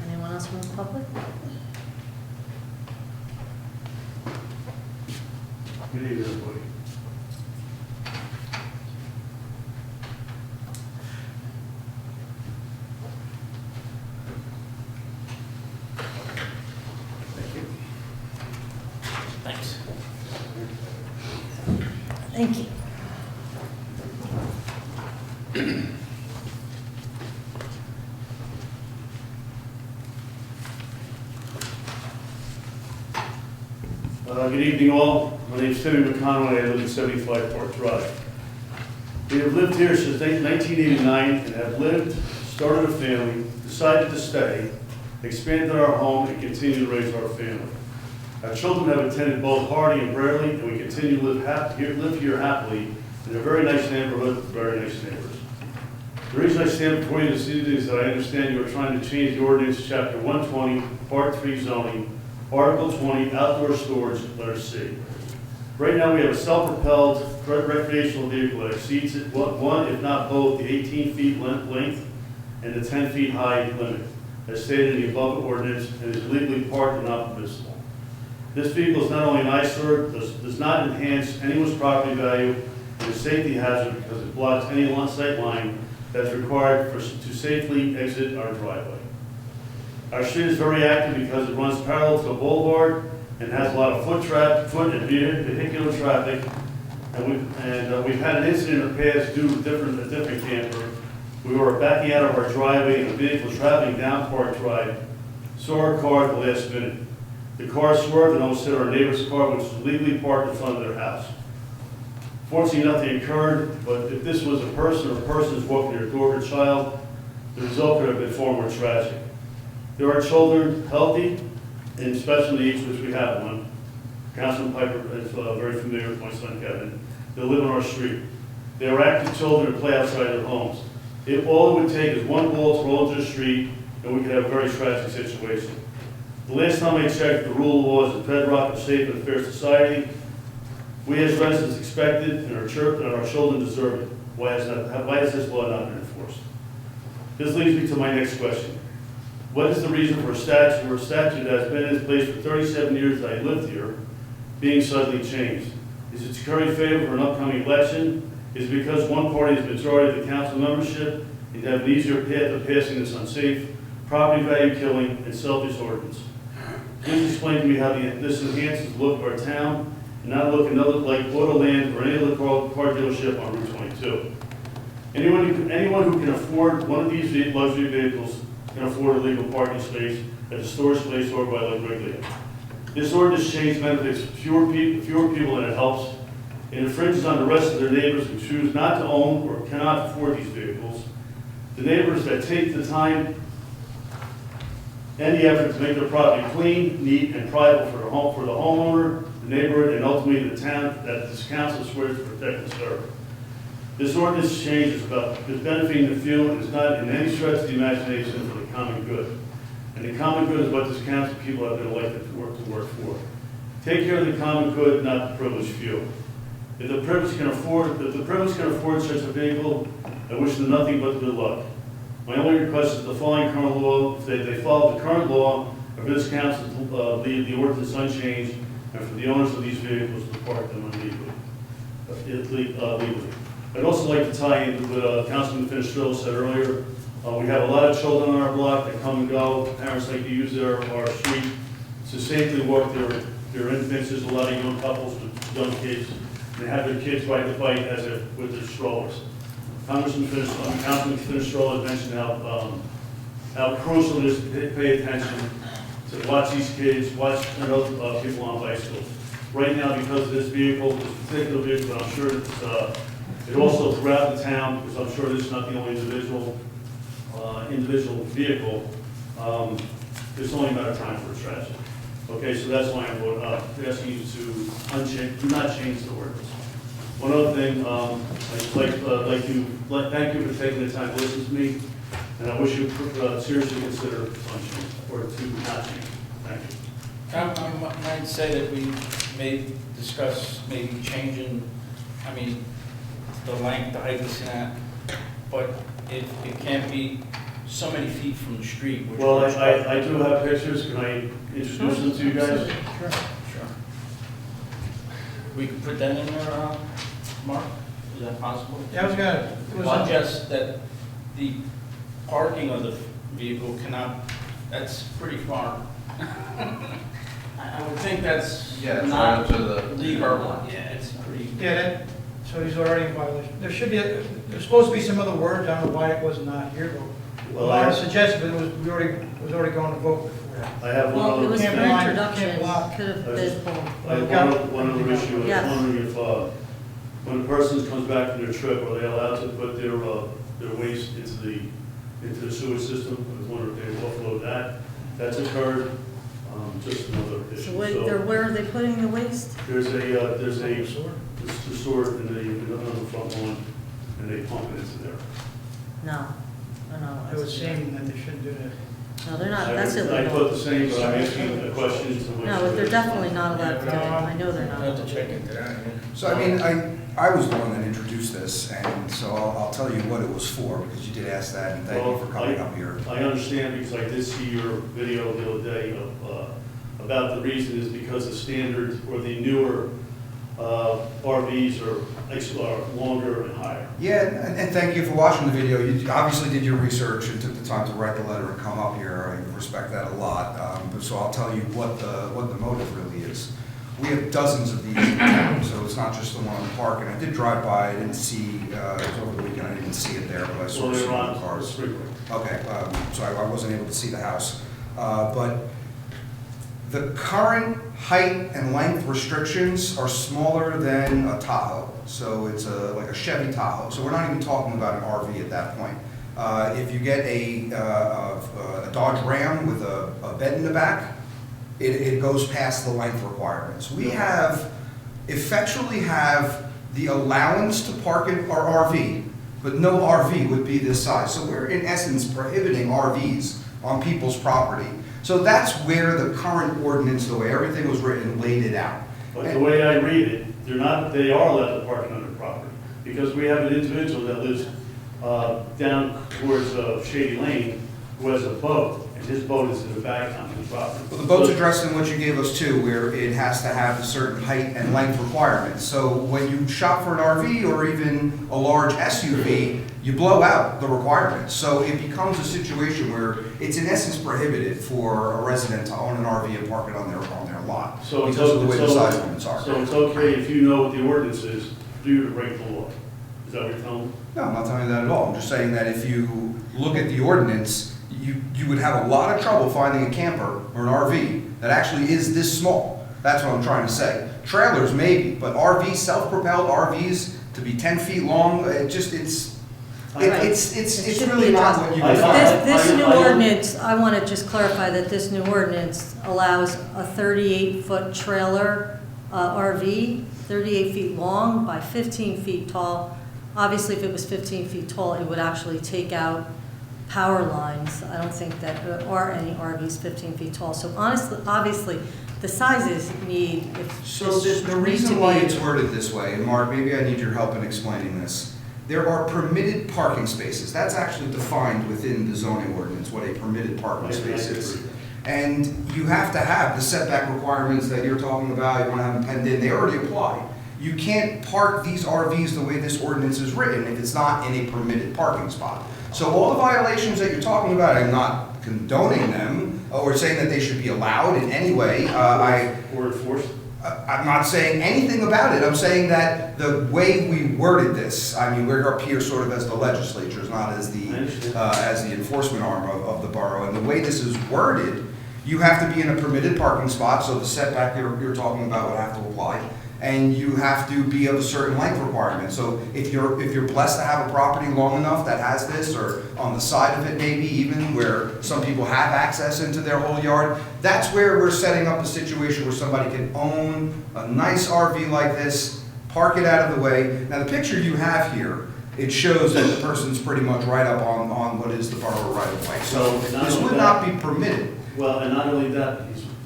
S1: Anyone else from the public?
S11: Good evening, everybody.
S4: Thanks.
S1: Thank you.
S12: Good evening all. My name is Timmy McConaughey. I live in 75 Park Drive. We have lived here since 1989 and have lived, started a family, decided to stay, expanded our home, and continue to raise our family. Our children have attended both Hardy and Braley, and we continue to live here happily in a very nice neighborhood with very nice neighbors. The reason I stand before you this evening is that I understand you are trying to change the ordinance, Chapter 120, Part 3 zoning, Article 20, outdoor storage, letter C. Right now, we have a self-propelled recreational vehicle that exceeds one, if not both, the 18 feet length and the 10 feet high limit, as stated in the above ordinance, and is legally parked and not permissible. This vehicle is not only an eyesore, does not enhance anyone's property value, and a safety hazard because it blocks any on-site line that's required to safely exit our driveway. Our street is very active because it runs parallel to a boulevard and has a lot of foot and vehicular traffic. And we've had an incident in the past due to a different camper. We were backing out of our driveway and a vehicle traveling down Park Drive saw our car at the last minute. The car swerved and almost hit our neighbor's car, which was legally parked in front of their house. Fortunately, nothing occurred, but if this was a person or persons walking their dog or child, the result could have been far more tragic. There are children, healthy and special needs, which we have one. Councilman Piper is very familiar with my son Kevin. They live on our street. They are active children who play outside their homes. All it would take is one ball to roll into the street, and we could have a very tragic situation. The last time I checked, the rule of law is the bedrock of safe and fair society. We as residents expect it, and our children deserve it. Why has this law not been enforced? This leads me to my next question. What is the reason for a statute that has been in place for 37 years that I lived here being suddenly changed? Is it to curry favor for an upcoming election? Is it because one party has majority of the council membership and have an easier path of passing this unsafe, property value killing, and selfish ordinance? Please explain to me how this enhances the look of our town and not look another like Autoland or any other car dealership on Route 22. Anyone who can afford one of these luxury vehicles can afford a legal parking space at the storage space or by like regular. This ordinance change benefits fewer people than it helps. It infringes on the rest of their neighbors who choose not to own or cannot afford these vehicles. The neighbors that take the time and the effort to make their property clean, neat, and private for the homeowner, the neighborhood, and ultimately the town that this council swears to protect and serve. This ordinance change is benefiting the few and is not in any stretch of the imagination for the common good. And the common good is what this council people have been elected to work for. Take care of the common good, not the privileged few. If the privileged can afford such a vehicle, I wish them nothing but good luck. My only request is the following current law, if they follow the current law, or this council leave the ordinance unchanged, and for the owners of these vehicles to park them legally. I'd also like to tie in with what Councilman Finistrillo said earlier. We have a lot of children on our block that come and go. Parents like to use our street to safely walk their infants. There's a lot of young couples with young kids. They have their kids ride the bike with their strollers. Councilman Finistrillo has mentioned how crucial it is to pay attention to watch these kids, watch other people on bicycles. Right now, because of this vehicle, this particular vehicle, I'm sure it also throughout the town, because I'm sure this is not the only individual vehicle, it's only a matter of time for a tragedy. Okay, so that's why I'm asking you to do not change the ordinance. One other thing, I'd like to thank you for taking the time to listen to me, and I wish you would seriously consider unchanged or to not change. Thank you.
S4: I might say that we may discuss maybe changing, the length, the height, this and that, but it can't be so many feet from the street.
S12: Well, I do have pictures. Can I introduce them to you guys?
S4: Sure. We could put that in there, Mark? Is that possible?
S6: Yeah, I was gonna,
S4: Well, just that the parking of the vehicle cannot, that's pretty far. I would think that's
S10: Yeah, it's
S4: not
S10: right up to the
S4: legal.
S10: curb line.
S4: Yeah, it's pretty.
S6: so he's already in violation. There's supposed to be some other words, I don't know why it was not here, but
S12: Well,
S6: I suggested, but it was already going to vote before.
S12: I have one
S1: Well,
S12: other.
S1: it was for
S6: Can't block,
S1: introduction,
S6: can't block.
S1: could have been pulled.
S12: I have one other issue. I was
S1: Yes.
S12: wondering if, when a person comes back from their trip, are they allowed to put their waste into the sewer system? I was wondering if they offload that. That's occurred. Just another issue.
S1: So where are they putting the waste?
S12: There's a store on the front lawn, and they pump it into there.
S1: No.
S6: It was saying that they shouldn't do that.
S1: No, they're not, that's
S12: I
S1: illegal.
S12: thought the same, but I'm asking a question to which.
S1: No, they're definitely not allowed to do it. I know they're
S4: I have
S1: not.
S4: to check into that.
S5: So I was the one that introduced this, and so I'll tell you what it was for, because you did ask that, and thank you for coming up here.
S12: I understand because I did see your video the other day about the reason is because the standard or the newer RVs are longer and higher.
S5: Yeah, and thank you for watching the video. You obviously did your research and took the time to write the letter and come up here. I respect that a lot. So I'll tell you what the motive really is. We have dozens of these in town, so it's not just the one in the park. And I did drive by, I didn't see, it was over the weekend, I didn't see it there, but I saw
S12: Well,
S5: some
S12: they're
S5: of the
S12: on
S5: cars.
S12: freeway.
S5: Okay, so I wasn't able to see the house. But the current height and length restrictions are smaller than a Tahoe. So it's like a Chevy Tahoe. So we're not even talking about an RV at that point. If you get a Dodge Ram with a bed in the back, it goes past the length requirements. We effectually have the allowance to park in our RV, but no RV would be this size. So we're in essence prohibiting RVs on people's property. So that's where the current ordinance, the way everything was written, laid it out.
S12: But the way I read it, they are allowed to park on their property. Because we have an individual that lives down towards Shady Lane who has a boat, and his boat is in the back on his property.
S5: Well, the boat's addressed in what you gave us too, where it has to have a certain height and length requirements. So when you shop for an RV or even a large SUV, you blow out the requirements. So it becomes a situation where it's in essence prohibited for a resident to own an RV and park it on their lot,
S12: So
S5: because of the way the size limits are.
S12: So it's okay if you know what the ordinance is, for you to break the law. Is that what you're telling me?
S5: No, I'm not telling you that at all. I'm just saying that if you look at the ordinance, you would have a lot of trouble finding a camper or an RV that actually is this small. That's what I'm trying to say. Trailers maybe, but RVs, self-propelled RVs to be 10 feet long, it's really not what you would find.
S1: This new ordinance, I want to just clarify that this new ordinance allows a 38-foot trailer RV, 38 feet long by 15 feet tall. Obviously, if it was 15 feet tall, it would actually take out power lines. I don't think that there are any RVs 15 feet tall. So honestly, obviously, the sizes need, if
S5: So the reason why it's worded this way, and Mark, maybe I need your help in explaining this. There are permitted parking spaces. That's actually defined within the zoning ordinance, what a permitted parking space is. And you have to have the setback requirements that you're talking about, you want to have them penned in, they already apply. You can't park these RVs the way this ordinance is written if it's not in a permitted parking spot. So all the violations that you're talking about, I'm not condoning them or saying that they should be allowed in any way.
S12: Or enforced?
S5: I'm not saying anything about it. I'm saying that the way we worded this, I mean, we're up here sort of as the legislatures, not as the enforcement arm of the borough. And the way this is worded, you have to be in a permitted parking spot, so the setback you're talking about would have to apply. And you have to be of a certain length requirement. So if you're blessed to have a property long enough that has this, or on the side of it maybe even, where some people have access into their whole yard, that's where we're setting up a situation where somebody can own a nice RV like this, park it out of the way. Now the picture you have here, it shows that the person's pretty much right up on what is the borough right of way. So this would not be permitted.
S12: Well, and not only that,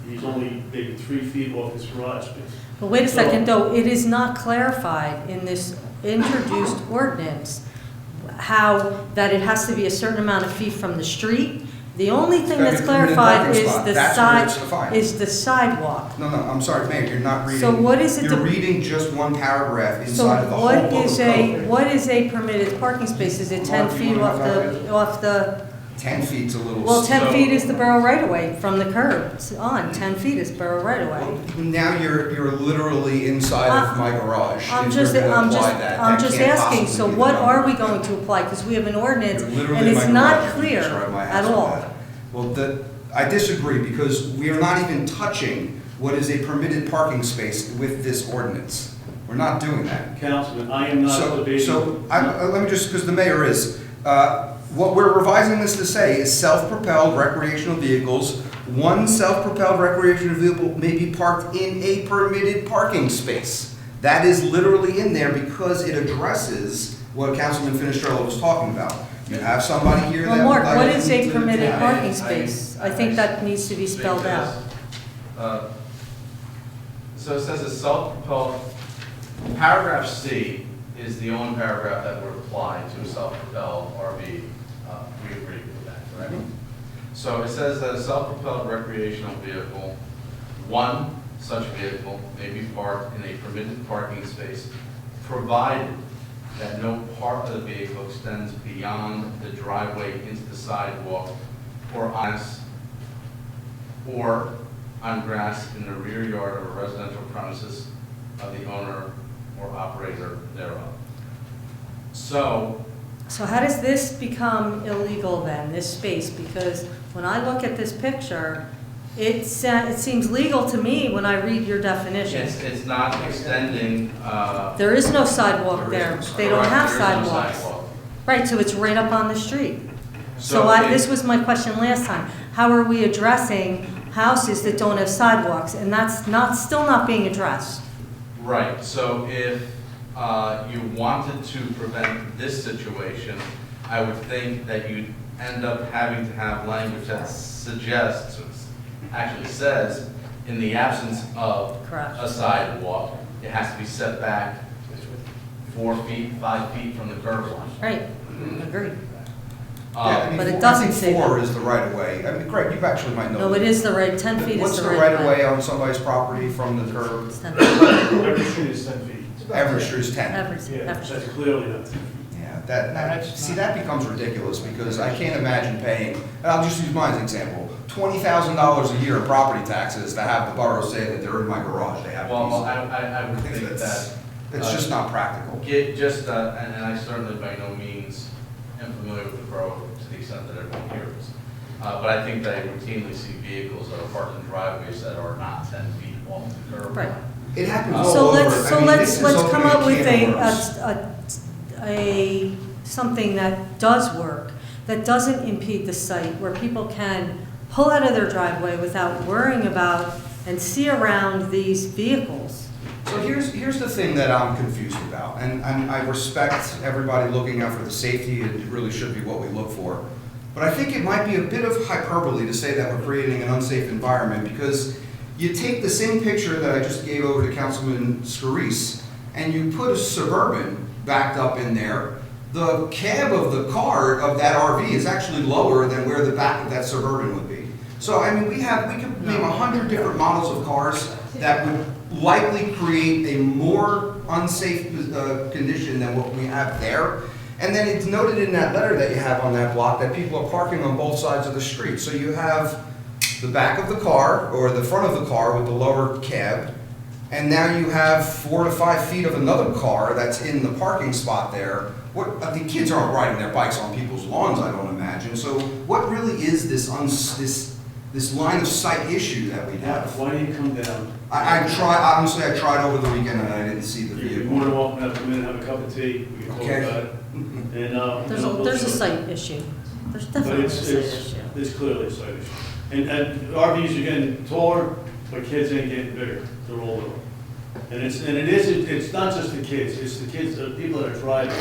S12: he's only maybe 3 feet off his garage space.
S1: But wait a second, though, it is not clarified in this introduced ordinance how that it has to be a certain amount of feet from the street. The only thing that's clarified is the sidewalk.
S5: No, I'm sorry, Mayor, you're not reading.
S1: So what is it?
S5: You're reading just one paragraph
S1: So
S5: inside of the whole book of code.
S1: what is a permitted parking space? Is it 10
S5: Mark,
S1: feet
S5: you wanna
S1: off the?
S5: 10 feet's a little.
S1: Well, 10
S5: so-
S1: feet is the borough right of way from the curb on. 10 feet is borough right of way.
S5: Now you're literally inside of my garage.
S1: I'm
S5: if you're
S1: just
S5: gonna apply that. That
S1: asking,
S5: can't
S1: so
S5: possibly be
S1: what
S5: done.
S1: are we going to apply? Because we have an ordinance
S5: You're
S1: and
S5: literally
S1: it's
S5: in my
S1: not
S5: garage. You
S1: clear
S5: can describe my
S1: at
S5: house with
S1: all.
S5: that. Well, I disagree because we are not even touching what is a permitted parking space with this ordinance. We're not doing that.
S12: Councilman, I am not debating.
S5: Let me just, because the mayor is, what we're revising this to say is self-propelled recreational vehicles. One self-propelled recreational vehicle may be parked in a permitted parking space. That is literally in there because it addresses what Councilman Finestrello was talking about. You have somebody here that.
S1: Well, Mark,
S5: would like
S1: what
S5: to
S1: is a
S5: use the
S1: permitted
S5: town.
S1: parking space? I think that needs to be spelled out.
S10: So it says a self-propelled, paragraph C is the only paragraph that would apply to a self-propelled RV. We agree with that, correct? So it says that a self-propelled recreational vehicle, one such vehicle may be parked in a permitted parking space, provided that no part of the vehicle extends beyond the driveway into the sidewalk or on grass in the rear yard of a residential premises of the owner or operator thereof. So
S1: how does this become illegal then, this space? Because when I look at this picture, it seems legal to me when I read your definition.
S10: it's not extending,
S1: There is no sidewalk there. They don't have
S10: there is no
S1: sidewalks.
S10: sidewalk.
S1: Right, so it's right up on the street.
S10: So
S1: This was my question last time. How are we addressing houses that don't have sidewalks? And that's still not being addressed.
S10: Right, so if you wanted to prevent this situation, I would think that you'd end up having to have language that suggests, actually says, in the absence of
S1: Correct.
S10: a sidewalk, it has to be set back 4 feet, 5 feet from the curb line.
S1: Right, agreed.
S5: Yeah, I mean,
S1: But it
S5: I
S1: doesn't
S5: think
S1: say
S5: 4
S1: that.
S5: is the right of way. I mean, Greg, you actually might know.
S1: No, it is the right, 10 feet is
S5: What's
S1: the
S5: the
S1: right.
S5: right of way on somebody's property from the curb?
S1: It's 10 feet.
S12: Every street is 10 feet.
S5: Every street is 10.
S1: Every
S12: Yeah,
S1: street.
S12: that's clearly not 10 feet.
S5: Yeah,
S6: that's
S5: see,
S6: not-
S5: that becomes ridiculous because I can't imagine paying, and I'll just use mine as an example, $20,000 a year in property taxes to have the borough say that they're in my garage, they have
S10: Well,
S5: these.
S10: I would think that.
S5: It's just not practical.
S10: And I certainly by no means am familiar with the borough to the extent that everyone here is. But I think that I routinely see vehicles that are parked in driveways that are not 10 feet off the curb.
S1: Right.
S5: It happens all
S1: So
S5: over.
S1: let's,
S5: I mean, this is
S1: let's come
S5: opening
S1: up with
S5: can of worms.
S1: something that does work, that doesn't impede the site, where people can pull out of their driveway without worrying about and see around these vehicles.
S5: So here's the thing that I'm confused about, and I respect everybody looking out for the safety, it really should be what we look for. But I think it might be a bit of hyperbole to say that we're creating an unsafe environment, because you take the same picture that I just gave over to Councilman Scarice, and you put a Suburban backed up in there. The cab of the car, of that RV, is actually lower than where the back of that Suburban would be. So, I mean, we could name 100 different models of cars that would likely create a more unsafe condition than what we have there. And then it's noted in that letter that you have on that block that people are parking on both sides of the street. So you have the back of the car, or the front of the car with the lower cab, and now you have 4 to 5 feet of another car that's in the parking spot there. The kids aren't riding their bikes on people's lawns, I don't imagine. So what really is this line of sight issue that we have?
S12: Why do you come down?
S5: Honestly, I tried over the weekend and I didn't see the
S12: You're
S5: vehicle.
S12: more than welcome to come in and have a cup of tea, we can talk
S5: Okay.
S12: about it. And,
S1: There's a site issue. There's
S12: But
S1: definitely a site issue.
S12: it's clearly a site issue. And RVs are getting taller, but kids ain't getting bigger, they're older. And it's not just the kids, it's the kids, the people that are driving.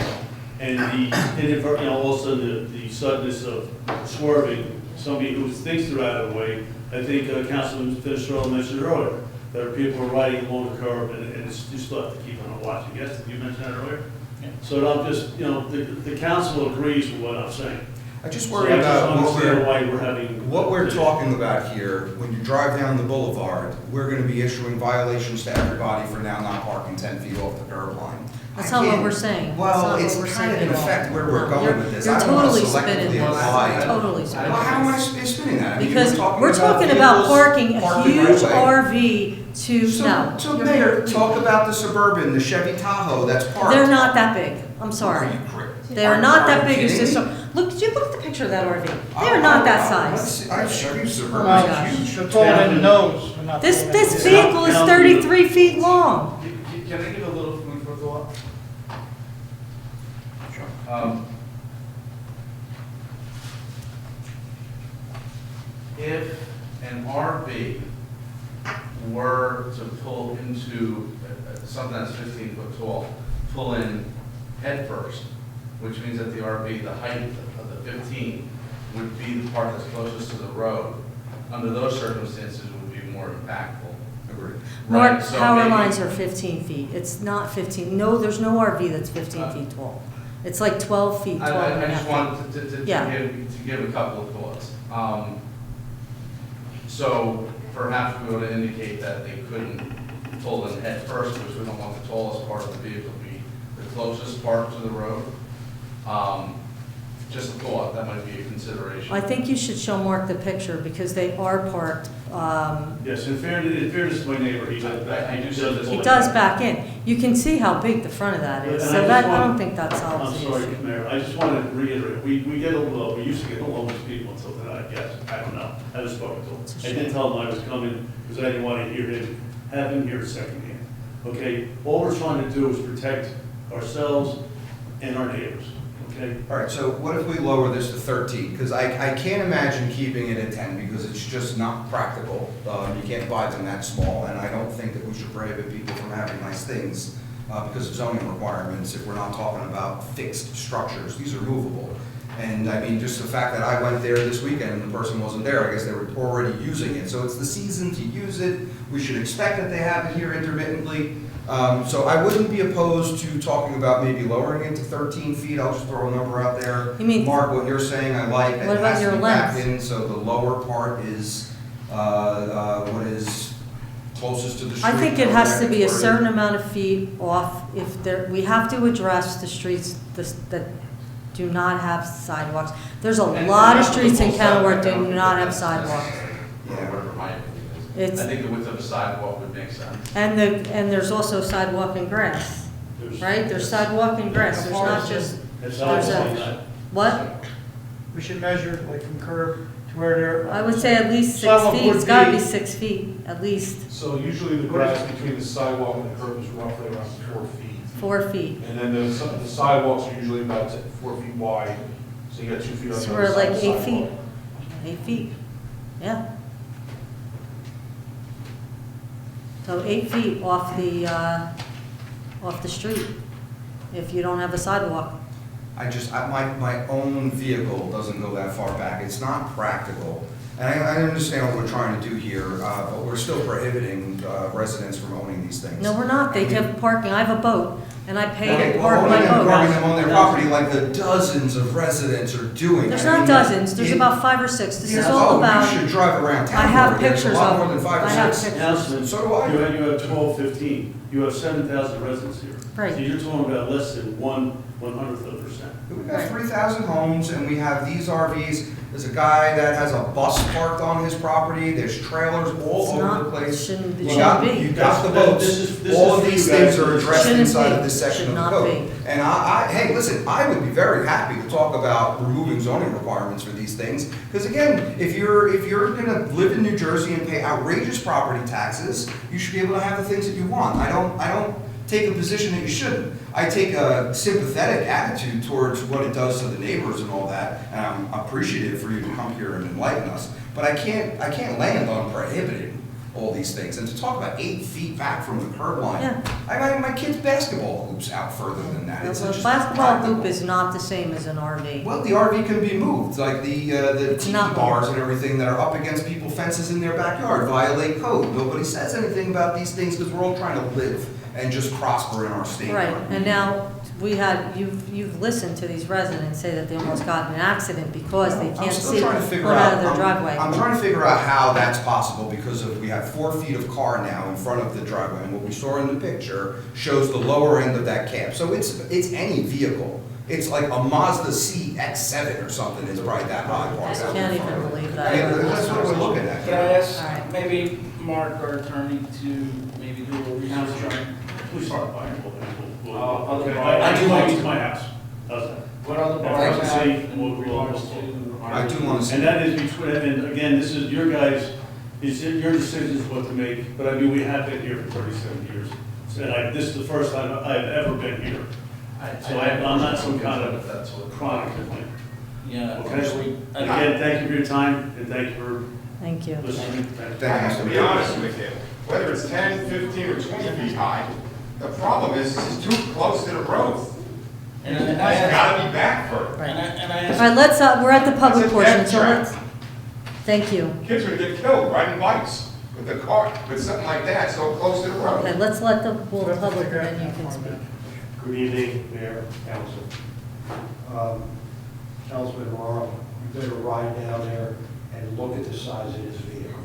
S12: And all of a sudden, the suddenness of swerving, somebody who thinks they're out of the way. I think Councilman Fitzgerald mentioned earlier, that people are riding along the curb, and it's, you still have to keep on watching. Yes, did you mention that earlier?
S4: Yeah.
S12: So I'm just, the council agrees with what I'm saying.
S5: I just
S12: So
S5: worry
S12: I just
S5: about
S12: understand why we're having.
S5: what we're talking about here. When you drive down the boulevard, we're gonna be issuing violations to everybody for now not parking 10 feet off the curb line.
S1: That's
S5: I
S1: not what
S5: can't-
S1: we're saying. That's
S5: Well,
S1: not what
S5: it's
S1: we're
S5: kind of
S1: saying
S5: in
S1: at all.
S5: effect where we're
S1: No,
S5: going
S1: you're-
S5: with this.
S1: You're
S5: I don't wanna
S1: totally
S5: selectively
S1: spinning this.
S5: apply.
S1: Totally spinning
S5: Well, how am I
S1: this.
S5: spinning that? I mean,
S1: Because
S5: we're
S1: we're talking about
S5: vehicles
S1: parking a
S5: parked the
S1: huge
S5: right way.
S1: RV to, no.
S5: So Mayor, talk about the Suburban, the Chevy Tahoe that's parked.
S1: They're not that big. I'm
S5: Are
S1: sorry.
S5: you crazy?
S1: They are not that big. It's just, look, did you look at the picture of that RV? They are not that size.
S5: I show you
S7: Oh my
S5: Suburban,
S7: gosh,
S5: it's huge.
S7: they're taller in the nose, but not
S1: This,
S7: taller
S1: this
S7: in the-
S1: vehicle is 33 feet long.
S10: Can I give a little food for thought? If an RV were to pull into something that's 15 foot tall, pull in head first, which means that the RV, the height of the 15, would be the part that's closest to the road, under those circumstances would be more impactful.
S5: Agreed.
S1: More
S10: Right, so
S1: power
S10: maybe-
S1: lines are 15 feet. It's not 15. No, there's no RV that's 15 feet tall. It's like 12 feet, 12 and
S10: I
S1: a
S10: just
S1: half.
S10: wanted to
S1: Yeah.
S10: give a couple of thoughts. So perhaps we ought to indicate that they couldn't pull in head first, because we don't want the tallest part of the vehicle to be the closest part to the road. Just a thought, that might be a consideration.
S1: I think you should show Mark the picture because they are parked,
S12: Yes, in fairness to my neighbor, he does that.
S10: I do see this.
S1: he does back in. You can see how big the front of that is.
S12: And
S1: So
S12: I
S1: that,
S12: just
S1: I don't
S12: want-
S1: think that solves
S12: I'm
S1: the
S12: sorry,
S1: issue.
S12: Mayor, I just want to reiterate, we get along, we used to get along with people until tonight, I guess, I don't know, I haven't spoken
S1: It's a
S12: to him. I didn't tell him I was coming, because I didn't want to have him here secondhand, okay? All we're trying to do is protect ourselves and our neighbors, okay?
S5: All right, so what if we lower this to 13? Because I can't imagine keeping it at 10 because it's just not practical. You can't buy them that small, and I don't think that we should prohibit people from having nice things because of zoning requirements if we're not talking about fixed structures. These are movable. And I mean, just the fact that I went there this weekend and the person wasn't there, I guess they were already using it. So it's the season to use it. We should expect that they have it here intermittently. So I wouldn't be opposed to talking about maybe lowering it to 13 feet. I'll just throw a number out there.
S1: You mean-
S5: Mark, what you're saying, I like.
S1: What about your
S5: It has to be backed
S1: length?
S5: in, so the lower part is, what is closest to the street.
S1: I think it has to be a
S5: Where it-
S1: certain amount of feet off if there, we have to address the streets that do not have sidewalks. There's a
S10: And
S1: lot of
S10: perhaps the
S1: streets in
S10: full
S1: Kenilworth
S10: sidewalk,
S1: that
S10: I don't
S1: do
S10: think
S1: not have
S10: that's
S1: sidewalks.
S10: necessary,
S5: Yeah.
S10: Whatever my opinion is.
S1: It's-
S10: I think the width of a sidewalk would make sense.
S1: And there's also sidewalk and grass, right? There's sidewalk and grass. There's not just,
S12: That's
S1: there's
S12: obviously
S1: a,
S12: not.
S1: what?
S6: We should measure like from curb to where there.
S1: I would say at least 6
S6: Sidewalk
S1: feet,
S6: would
S1: it's gotta be
S6: be-
S1: 6 feet, at least
S2: So usually the grass between the sidewalk and the curb is roughly around 4 feet.
S1: 4 feet.
S2: And then the sidewalks are usually about 4 feet wide, so you got 2 feet on the
S1: So
S2: other
S1: we're
S2: side
S1: like
S2: of the
S1: 8 feet,
S2: sidewalk.
S1: 8 feet, yeah. So 8 feet off the street, if you don't have a sidewalk.
S5: My own vehicle doesn't go that far back. It's not practical. And I understand what we're trying to do here, but we're still prohibiting residents from owning these things.
S1: No, we're not, they have parking, I have a boat, and I pay
S5: Okay,
S1: to
S5: well,
S1: park
S5: owning
S1: my
S5: them, parking them
S1: boat.
S5: on their property like the dozens of residents are doing.
S1: There's
S5: I mean,
S1: not dozens, there's
S5: it-
S1: about 5 or 6, this is
S5: Yeah,
S1: all
S5: oh,
S1: about,
S5: you should drive around town.
S1: I have
S5: over there. There's a
S1: pictures
S5: lot
S1: of
S5: more
S1: them.
S5: than 5 or
S1: I have
S5: 6.
S1: pictures.
S12: Councilman,
S5: So do I.
S12: you have 12, 15, you have 7,000 residents here.
S1: Right.
S12: So you're talking about less than 1/100th of a percent.
S5: We've got 3,000 homes, and we have these RVs. There's a guy that has a bus parked on his property. There's trailers all
S1: It's
S5: over
S1: not-
S5: the place.
S1: shouldn't- it
S5: You
S1: shouldn't
S5: got,
S1: be.
S5: you got the
S12: That's-
S5: boats.
S12: this is
S5: All of
S12: for
S5: these
S12: you
S5: things
S12: guys.
S5: are addressed
S1: Shouldn't
S5: inside
S1: be.
S5: of this section
S1: Should
S5: of the
S1: not
S5: code.
S1: be.
S5: And hey, listen, I would be very happy to talk about removing zoning requirements for these things. Because again, if you're gonna live in New Jersey and pay outrageous property taxes, you should be able to have the things that you want. I don't take a position that you shouldn't. I take a sympathetic attitude towards what it does to the neighbors and all that, and I'm appreciative for you to come here and enlighten us. But I can't land on prohibiting all these things. And to talk about 8 feet back from the curb line,
S1: Yeah.
S5: my kid's basketball hoop's out further than that. It's
S1: a
S5: just
S1: basketball
S5: practical.
S1: hoop is not the same as an RV.
S5: Well, the RV can be moved, like the
S1: It's
S5: tiki
S1: not
S5: bars and everything that are up against people's fences in their backyard violate code. Nobody says anything about these things because we're all trying to live and just prosper in our state.
S1: Right, and now, you've listened to these residents say that they almost got in an accident because they
S5: I'm
S1: can't
S5: still
S1: see
S5: trying to
S1: going
S5: figure
S1: out of their
S5: I'm
S1: driveway.
S5: trying to figure out how that's possible because we have 4 feet of car now in front of the driveway. And what we saw in the picture shows the lower end of that cab. So it's any vehicle. It's like a Mazda CX-7 or something is probably that high.
S1: I just can't even believe
S5: I mean,
S1: that.
S5: that's what we're looking at.
S4: Can I ask
S1: All right.
S4: maybe Mark, our attorney, to maybe do a little research on?
S12: Please start by it.
S4: Okay.
S12: I do want to use my house. How's that?
S4: What other
S12: Yeah,
S4: bars
S12: first
S4: have
S12: see,
S4: in
S12: we'll-
S4: regards to?
S5: I do want to see.
S12: And that is between, and again, this is your guys, it's your decisions what to make, but I mean, we have been here for 37 years. And this is the first time I've ever been here. So I'm not some kind of
S10: That's what.
S12: chronic complaint.
S4: Yeah.
S12: Okay? And again, thank you for your time, and thank you for
S1: Thank you.
S12: listening.
S5: Thank
S13: I
S5: you,
S13: have to
S5: Mr.
S13: be honest with you, whether it's 10, 15, or 20 feet high, the problem is it's too close to the road.
S4: And
S13: It's
S4: I
S13: gotta be back further.
S1: Right.
S4: and I
S1: All
S4: asked.
S1: right, we're at the public
S13: That's a
S1: portion,
S13: death
S1: so
S13: trap.
S1: let's, thank you.
S13: Kids would get killed riding bikes with the car, with something like that, so close to the road.
S1: Okay, let's let the public, and then you can speak.
S14: Good evening, Mayor, Council. Councilman Morrow, you better ride down there and look at the size of this vehicle,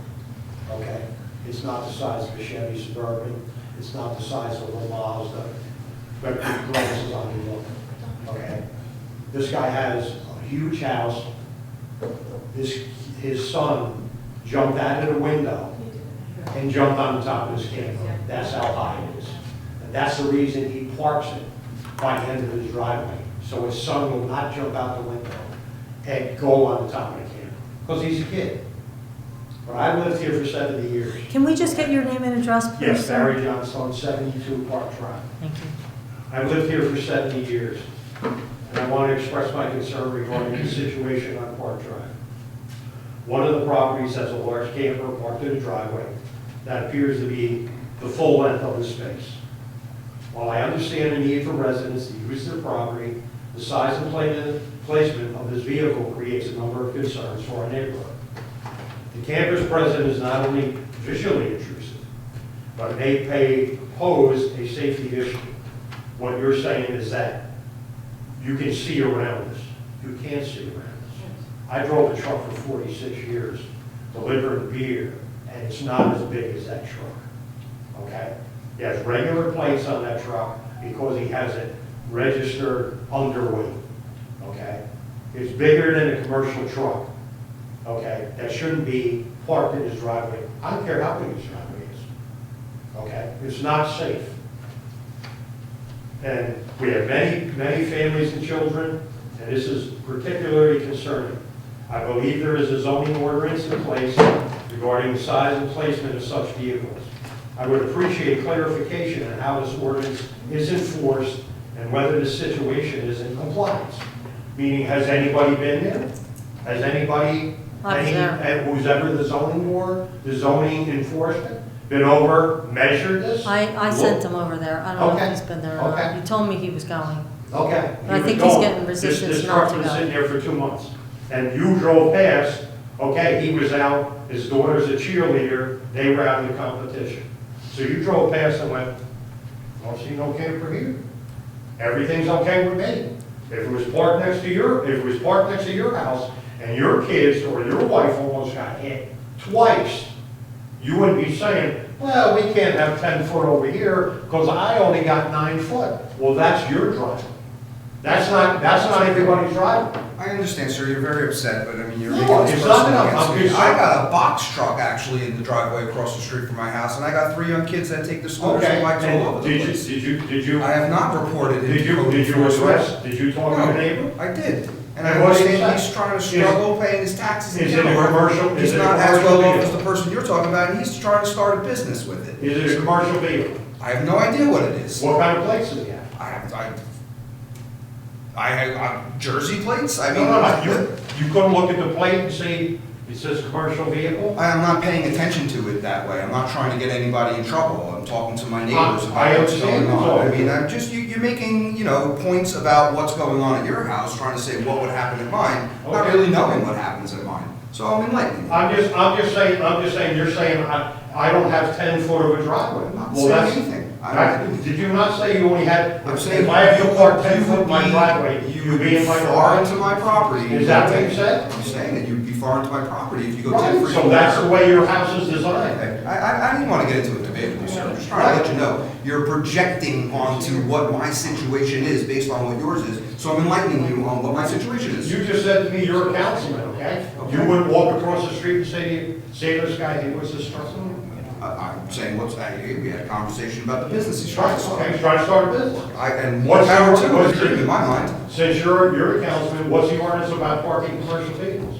S14: okay? It's not the size of a Chevy Suburban, it's not the size of a Mazda, but put glasses on and look, okay? This guy has a huge house. His son jumped out of the window and jumped on the top of his camper. That's how high it is. And that's the reason he parks it by the end of his driveway. So his son will not jump out the window and go on the top of the camper, because he's a kid. But I've lived here for 70 years.
S1: Can we just get your name and address, please?
S14: Yes,
S1: sir?
S14: Barry Johnstone, 72 Park Drive.
S1: Thank you.
S14: I've lived here for 70 years, and I want to express my concern regarding the situation on Park Drive. One of the properties has a large camper parked in the driveway that appears to be the full length of the space. While I understand the need for residents to use their property, the size and placement of this vehicle creates a number of concerns for our neighborhood. The camper's presence is not only visually intrusive, but it may pose a safety issue. What you're saying is that you can see around this. You can't see around this. I drove a truck for 46 years, delivering beer, and it's not as big as that truck, okay? He has regular plates on that truck because he has it registered underweight, okay? It's bigger than a commercial truck, okay? That shouldn't be parked in his driveway. I don't care how big his driveway is, okay? It's not safe. And we have many families and children, and this is particularly concerning. I believe there is a zoning ordinance in place regarding the size and placement of such vehicles. I would appreciate clarification on how this ordinance is enforced and whether this situation is in compliance. Meaning, has anybody been there? Has anybody,
S1: I was there.
S14: and who's ever the zoning board, the zoning enforcement, been over, measured this?
S1: I sent him over there. I don't know
S14: Okay.
S1: if he's been there or not.
S14: Okay.
S1: He told me he was going.
S14: Okay.
S1: I
S14: he
S1: think
S14: was
S1: he's
S14: gone.
S1: getting resistance
S14: This
S1: not
S14: truck
S1: to
S14: was
S1: go.
S14: sitting there for 2 months. And you drove past, okay, he was out, his daughter's a cheerleader, they were out in the competition. So you drove past and went, don't see no camper here. Everything's okay with me. If it was parked next to your house and your kids or your wife almost got hit twice, you wouldn't be saying, well, we can't have 10 foot over here because I only got 9 foot. Well, that's your driveway. That's not everybody's driveway.
S5: I understand, sir, you're very upset, but I mean, you're
S14: No,
S5: making this
S14: it's not
S5: personal
S14: that
S5: against
S14: I'm
S5: me.
S14: just-
S5: I got a box truck actually in the driveway across the street from my house, and I got 3 young kids that take the scooters and
S14: Okay,
S5: bikes all
S14: and
S5: over the place.
S14: did you,
S5: I have not reported it
S14: did
S5: to
S14: you,
S5: code
S14: did you
S5: enforcement.
S14: address, did you talk to the neighbor?
S5: I did. And I
S14: And what did he
S5: understand
S14: say?
S5: he's trying to struggle paying his taxes in
S14: Is it a
S5: Kenilworth.
S14: commercial-
S5: He's
S14: is it a
S5: not as
S14: commercial
S5: well off
S14: vehicle?
S5: as the person you're talking about, and he's trying to start a business with it.
S14: Is it a commercial vehicle?
S5: I have no idea what it is.
S14: What kind of plates does he have?
S5: I have Jersey plates? I mean,
S14: You couldn't look at the plate and see it says commercial vehicle?
S5: I am not paying attention to it that way. I'm not trying to get anybody in trouble. I'm talking to my neighbors
S14: I
S5: about what's
S14: understand.
S5: going on. I mean, I'm just, you're making, points about what's going on at your house, trying to say what would happen at mine, not
S14: Okay.
S5: really knowing what happens at mine. So I'm enlightening you.
S14: I'm just saying, you're saying I don't have 10 foot of a driveway.
S5: I'm not
S14: Well,
S5: saying
S14: that's-
S5: anything.
S14: Did you not say you only had,
S5: I'm saying
S14: if I have you park 10
S5: you
S14: foot
S5: would
S14: in my
S5: be-
S14: driveway,
S5: you
S14: you'd
S5: would
S14: be
S5: be
S14: in my
S5: far
S14: driveway?
S5: into my property.
S14: Is that what you said?
S5: I'm saying that you'd be far into my property if you go 10
S14: Right,
S5: feet.
S14: so that's the way your house is designed.
S5: Okay. I didn't want to get into a debate with you, sir. I'm just trying to let you know, you're projecting onto what my situation is based on what yours is. So I'm enlightening you on what my situation is.
S14: You just said to me, you're a councilman, okay? You
S5: Okay.
S14: wouldn't walk across the street and say to this guy, he was this person?
S5: I'm saying, we had a conversation about the business he's trying to start.
S14: Okay, he's trying to start a business.
S5: And
S14: What's
S5: what power
S14: your-
S5: to
S14: what's
S5: it,
S14: your-
S5: in my mind.
S14: Since you're a councilman, what's the ordinance about parking commercial vehicles?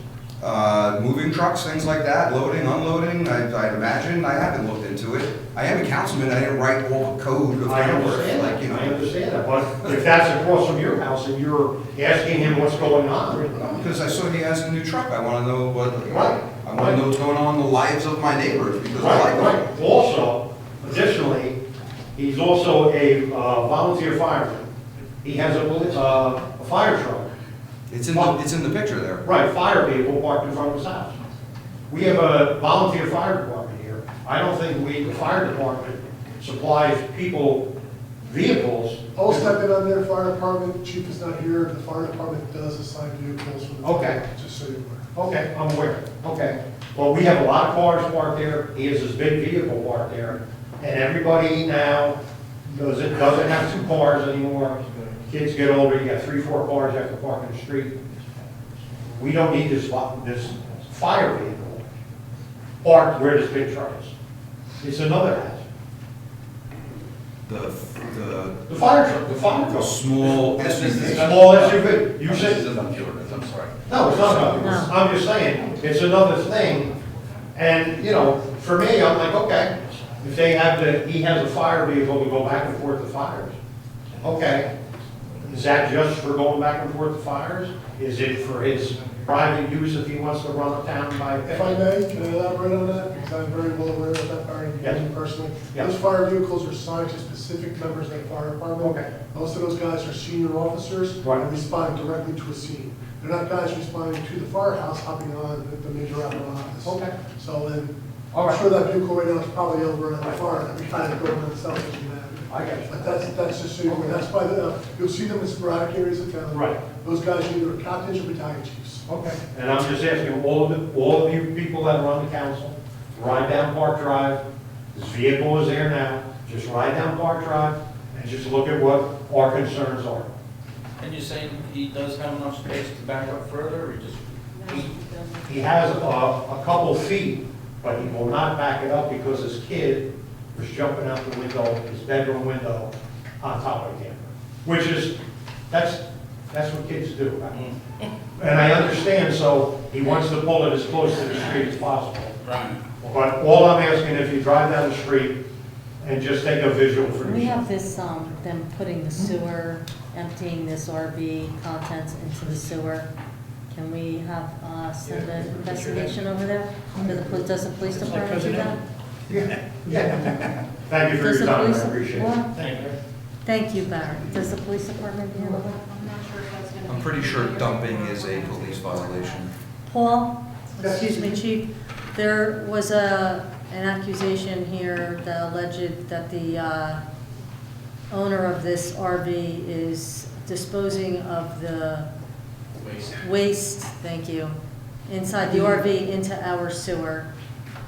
S5: Moving trucks, things like that, loading, unloading, I'd imagine. I haven't looked into it. I am a councilman, I didn't write all the code of
S14: I
S5: Kenilworth,
S14: understand
S5: like,
S14: that, I understand that, but if that's across from your house and you're asking him what's going on.
S5: Because I saw he has a new truck, I want to know what,
S14: Right.
S5: I want to know what's going on in the lives of my neighbors, because I like
S14: Right,
S5: them.
S14: right. Also, additionally, he's also a volunteer fireman. He has a fire truck.
S5: It's in the picture there.
S14: Right, fire vehicle parked in front of his house. We have a volunteer fire department here. I don't think the fire department supplies people vehicles.
S11: I'll step in on their fire department, chief is not here, the fire department does assign vehicles for the.
S14: Okay.
S11: Just so you're aware.
S14: Okay, I'm aware, okay. Well, we have a lot of cars parked there, he has his big vehicle parked there, and everybody now doesn't have 2 cars anymore. Kids get older, you got 3, 4 cars you have to park in the street. We don't need this fire vehicle parked where this big truck is. It's another hazard. The fire truck,
S5: The small SUV.
S14: Small SUV, you
S10: This
S14: said.
S10: is about the ordinance, I'm sorry.
S14: No, it's not about
S1: No.
S14: this. I'm just saying, it's another thing. And, for me, I'm like, okay, if he has a fire vehicle to go back and forth to fires. Okay, is that just for going back and forth to fires? Is it for his private use if he wants to run a town by?
S11: If I may, can I elaborate on that? Because I'm very well aware of that fire
S14: Yes.
S11: department personally.
S14: Yes.
S11: Those fire vehicles are assigned to specific members of the fire department.
S14: Okay.
S11: Most of those guys are senior officers
S14: Right.
S11: and respond directly to a scene. They're not guys responding to the firehouse, hopping on the major apparatus.
S14: Okay.
S11: So then,
S14: All
S11: I'm
S14: right.
S11: sure that vehicle right now is probably over at the fire, every time they go around itself, as you imagine.
S14: I got you.
S11: But that's just so you're aware. That's why you'll see them in sporadic areas of town.
S14: Right.
S11: Those guys are either captains or battalion chiefs.
S14: Okay. And I'm just asking all of you people that are on the council, ride down Park Drive. This vehicle is there now. Just ride down Park Drive and just look at what our concerns are.
S4: And you're saying he does have enough space to back up further, or just?
S14: He has a couple feet, but he will not back it up because his kid was jumping out the window, his bedroom window, on top of the camper. Which is, That's what kids do. And I understand, so he wants to pull it as close to the street as possible.
S4: Right.
S14: But all I'm asking, if you drive down the street and just take a visual for
S1: Can we have
S14: yourself.
S1: this, them putting the sewer, emptying this RV contents into the sewer? Can we have, send an investigation over there? Does the police
S6: It's like
S1: department do
S6: Cousin
S1: that?
S14: Yeah. Thank you for
S1: Does
S14: your
S1: the
S14: time, I
S1: police-
S14: appreciate it.
S1: what?
S6: Thank you.
S1: Thank you, Barry. Does the police department handle that?
S3: I'm not sure if that's gonna be.
S5: I'm pretty sure dumping is a police violation.
S1: Paul, excuse me, Chief, there was an accusation here that alleged that the owner of this RV is disposing of the waste, thank you, inside the RV into our sewer.